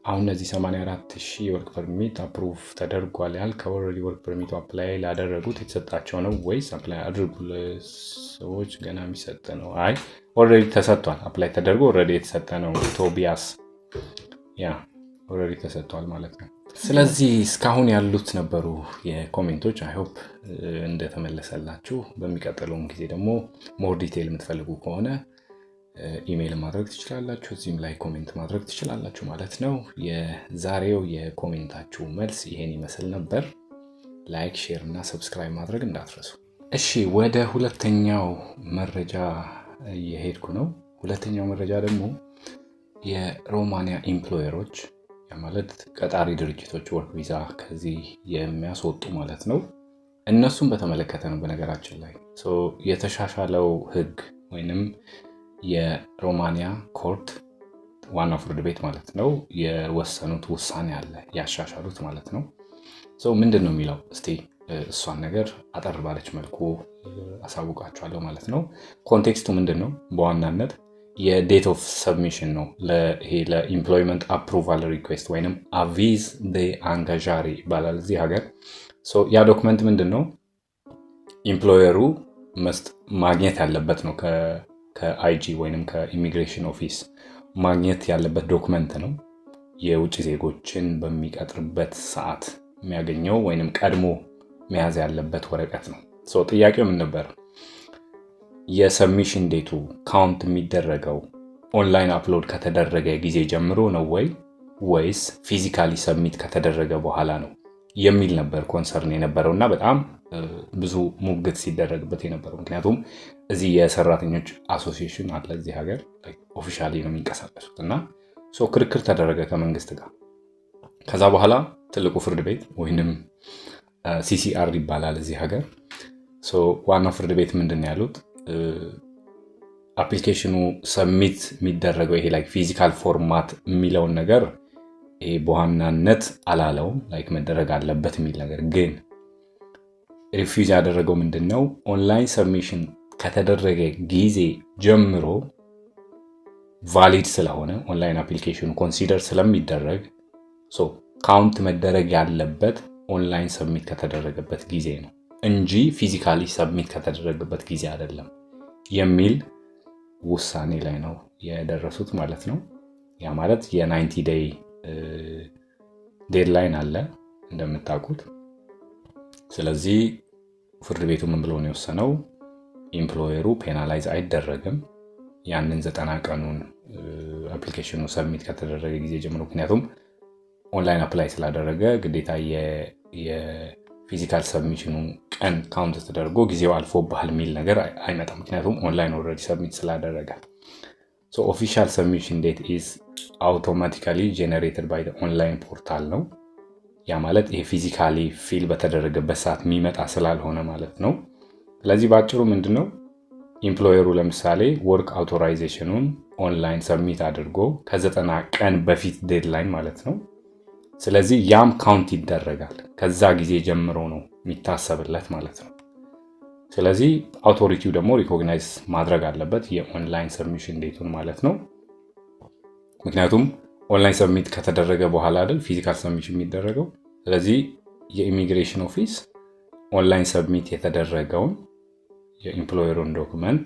አሁን እነዚህ 84,000 የወርክ ፐርሚት አፕሩቭ ተደርጓል ያልከው ኦልሬዲ ወርክ ፐርሚቱ አፕላይ ላደረጉት የተሰጣቸው ነው ወይስ አፕላይ አድርጉ ለሰዎች ገና የሚሰጥ ነው? አይ ኦልሬዲ ተሰጥቷል። አፕላይ ተደርጎ ኦልሬዲ የተሰጠ ነው። ቶቢያስ ያ ኦልሬዲ ተሰጥቷል ማለት ነው። ስለዚህ እስካሁን ያሉት ነበሩ የኮሜንቶች። አይ ሆፕ እንደተመለሰላችሁ። በሚቀጥለውም ጊዜ ደግሞ ሞር ዲቴይል የምትፈልጉ ከሆነ ኢሜይል ማድረግ ትችላላችሁ፣ እዚህም ላይ ኮሜንት ማድረግ ትችላላችሁ ማለት ነው። የዛሬው የኮሜንታችሁ መልስ ይሄን ይመስል ነበር። ላይክ፣ ሼር እና ሰብስክራይብ ማድረግ እንዳትረሱ። እሺ ወደ ሁለተኛው መረጃ እየሄድኩ ነው። ሁለተኛው መረጃ ደግሞ የሮማኒያ ኢምፕሎየሮች ማለት ቀጣሪ ድርጅቶች ወርክ ቪዛ ከዚህ የሚያስወጡ ማለት ነው፣ እነሱን በተመለከተ ነው። በነገራችን ላይ የተሻሻለው ህግ ወይንም የሮማኒያ ኮርት ዋናው ፍርድ ቤት ማለት ነው የወሰኑት ውሳኔ አለ፣ ያሻሻሉት ማለት ነው። ምንድን ነው የሚለው? እስቲ እሷን ነገር አጠር ባለች መልኩ አሳውቃችኋለሁ ማለት ነው። ኮንቴክስቱ ምንድን ነው? በዋናነት የዴት ኦፍ ሰብሚሽን ነው። ይሄ ለኢምፕሎይመንት አፕሩቫል ሪኩዌስት ወይም አቪዝ ደ አንጋዣሪ ይባላል እዚህ ሀገር። ያ ዶክመንት ምንድን ነው? ኢምፕሎየሩ ማግኘት ያለበት ነው። ከአይጂ ወይም ከኢሚግሬሽን ኦፊስ ማግኘት ያለበት ዶክመንት ነው። የውጭ ዜጎችን በሚቀጥርበት ሰዓት የሚያገኘው ወይም ቀድሞ መያዝ ያለበት ወረቀት ነው። ጥያቄው ምን ነበር? የሰብሚሽን ዴቱ ካውንት የሚደረገው ኦንላይን አፕሎድ ከተደረገ ጊዜ ጀምሮ ነው ወይስ ፊዚካሊ ሰብሚት ከተደረገ በኋላ ነው የሚል ነበር ኮንሰርን የነበረው እና በጣም ብዙ ሙግት ሲደረግበት የነበረው። ምክንያቱም እዚህ የሰራተኞች አሶሲዬሽን አለ እዚህ ሀገር ኦፊሻሊ ነው የሚንቀሳቀሱት እና ክርክር ተደረገ ከመንግስት ጋር። ከዛ በኋላ ትልቁ ፍርድ ቤት ወይም ሲሲአር ይባላል እዚህ ሀገር። ዋናው ፍርድ ቤት ምንድን ነው ያሉት? አፕሊኬሽኑ ሰብሚት የሚደረገው ይሄ ፊዚካል ፎርማት የሚለውን ነገር በዋናነት አላለውም፣ መደረግ አለበት የሚል ነገር ግን ሪፊውዝ ያደረገው ምንድን ነው? ኦንላይን ሰብሚሽን ከተደረገ ጊዜ ጀምሮ ቫሊድ ስለሆነ ኦንላይን አፕሊኬሽኑ ኮንሲደር ስለሚደረግ ካውንት መደረግ ያለበት ኦንላይን ሰብሚት ከተደረገበት ጊዜ ነው እንጂ ፊዚካሊ ሰብሚት ከተደረገበት ጊዜ አይደለም የሚል ውሳኔ ላይ ነው የደረሱት ማለት ነው። ያ ማለት የ90 ዴይ ዴድላይን አለ እንደምታውቁት። ስለዚህ ፍርድ ቤቱ ምን ብሎ ነው የወሰነው? ኢምፕሎየሩ ፔናላይዝ አይደረግም ያንን 90 ቀኑን አፕሊኬሽኑ ሰብሚት ከተደረገ ጊዜ ጀምሮ። ምክንያቱም ኦንላይን አፕላይ ስላደረገ ግዴታ የፊዚካል ሰብሚሽኑ ቀን ካውንት ተደርጎ ጊዜው አልፎብሃል የሚል ነገር አይመጣም። ምክንያቱም ኦንላይን ኦልሬዲ ሰብሚት ስላደረገ። ኦፊሻል ሰብሚሽን ዴት ኢዝ አውቶማቲካሊ ጄኔሬትድ ባይ ኦንላይን ፖርታል ነው። ያ ማለት ይሄ ፊዚካሊ ፊል በተደረገበት ሰዓት የሚመጣ ስላልሆነ ማለት ነው። ስለዚህ በአጭሩ ምንድነው ኢምፕሎየሩ ለምሳሌ ወርክ አውቶራይዜሽኑን ኦንላይን ሰብሚት አድርጎ ከ90 ቀን በፊት ዴድላይን ማለት ነው። ስለዚህ ያም ካውንት ይደረጋል። ከዛ ጊዜ ጀምሮ ነው የሚታሰብለት ማለት ነው። ስለዚህ አውቶሪቲው ደግሞ ሪኮግናይዝ ማድረግ አለበት የኦንላይን ሰብሚሽን ዴቱን ማለት ነው። ምክንያቱም ኦንላይን ሰብሚት ከተደረገ በኋላ አይደል ፊዚካል ሰብሚሽን የሚደረገው። ስለዚህ የኢሚግሬሽን ኦፊስ ኦንላይን ሰብሚት የተደረገውን የኢምፕሎየሩን ዶክመንት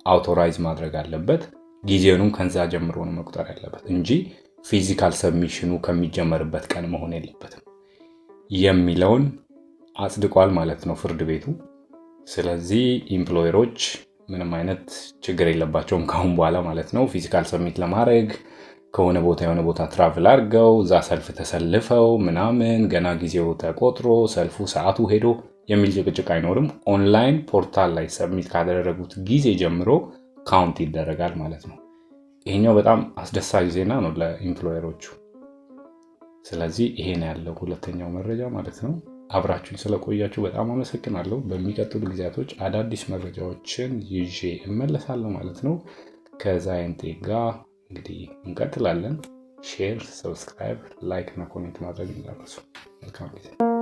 አውቶራይዝ ማድረግ አለበት። ጊዜውንም ከዛ ጀምሮ ነው መቁጠር ያለበት እንጂ ፊዚካል ሰብሚሽኑ ከሚጀመርበት ቀን መሆን የለበትም የሚለውን አጽድቋል ማለት ነው ፍርድ ቤቱ። ስለዚህ ኢምፕሎየሮች ምንም አይነት ችግር የለባቸውም ካሁን በኋላ ማለት ነው። ፊዚካል ሰብሚት ለማድረግ ከሆነ ቦታ የሆነ ቦታ ትራቭል አድርገው እዛ ሰልፍ ተሰልፈው ምናምን ገና ጊዜው ተቆጥሮ ሰልፉ ሰዓቱ ሄዶ የሚል ጭቅጭቅ አይኖርም። ኦንላይን ፖርታል ላይ ሰብሚት ካደረጉት ጊዜ ጀምሮ ካውንት ይደረጋል ማለት ነው። ይሄኛው በጣም አስደሳች ዜና ነው ለኢምፕሎየሮቹ። ስለዚህ ይሄ ነው ያለው ሁለተኛው መረጃ ማለት ነው። አብራችሁኝ ስለቆያችሁ በጣም አመሰግናለሁ። በሚቀጥሉ ጊዜያቶች አዳዲስ መረጃዎችን ይዤ እመለሳለሁ ማለት ነው። ከዛይንቴ ጋር እንግዲህ እንቀጥላለን። ሼር፣ ሰብስክራይብ፣ ላይክ እና ኮሜንት ማድረግ እንዳትረሱ። መልካም ጊዜ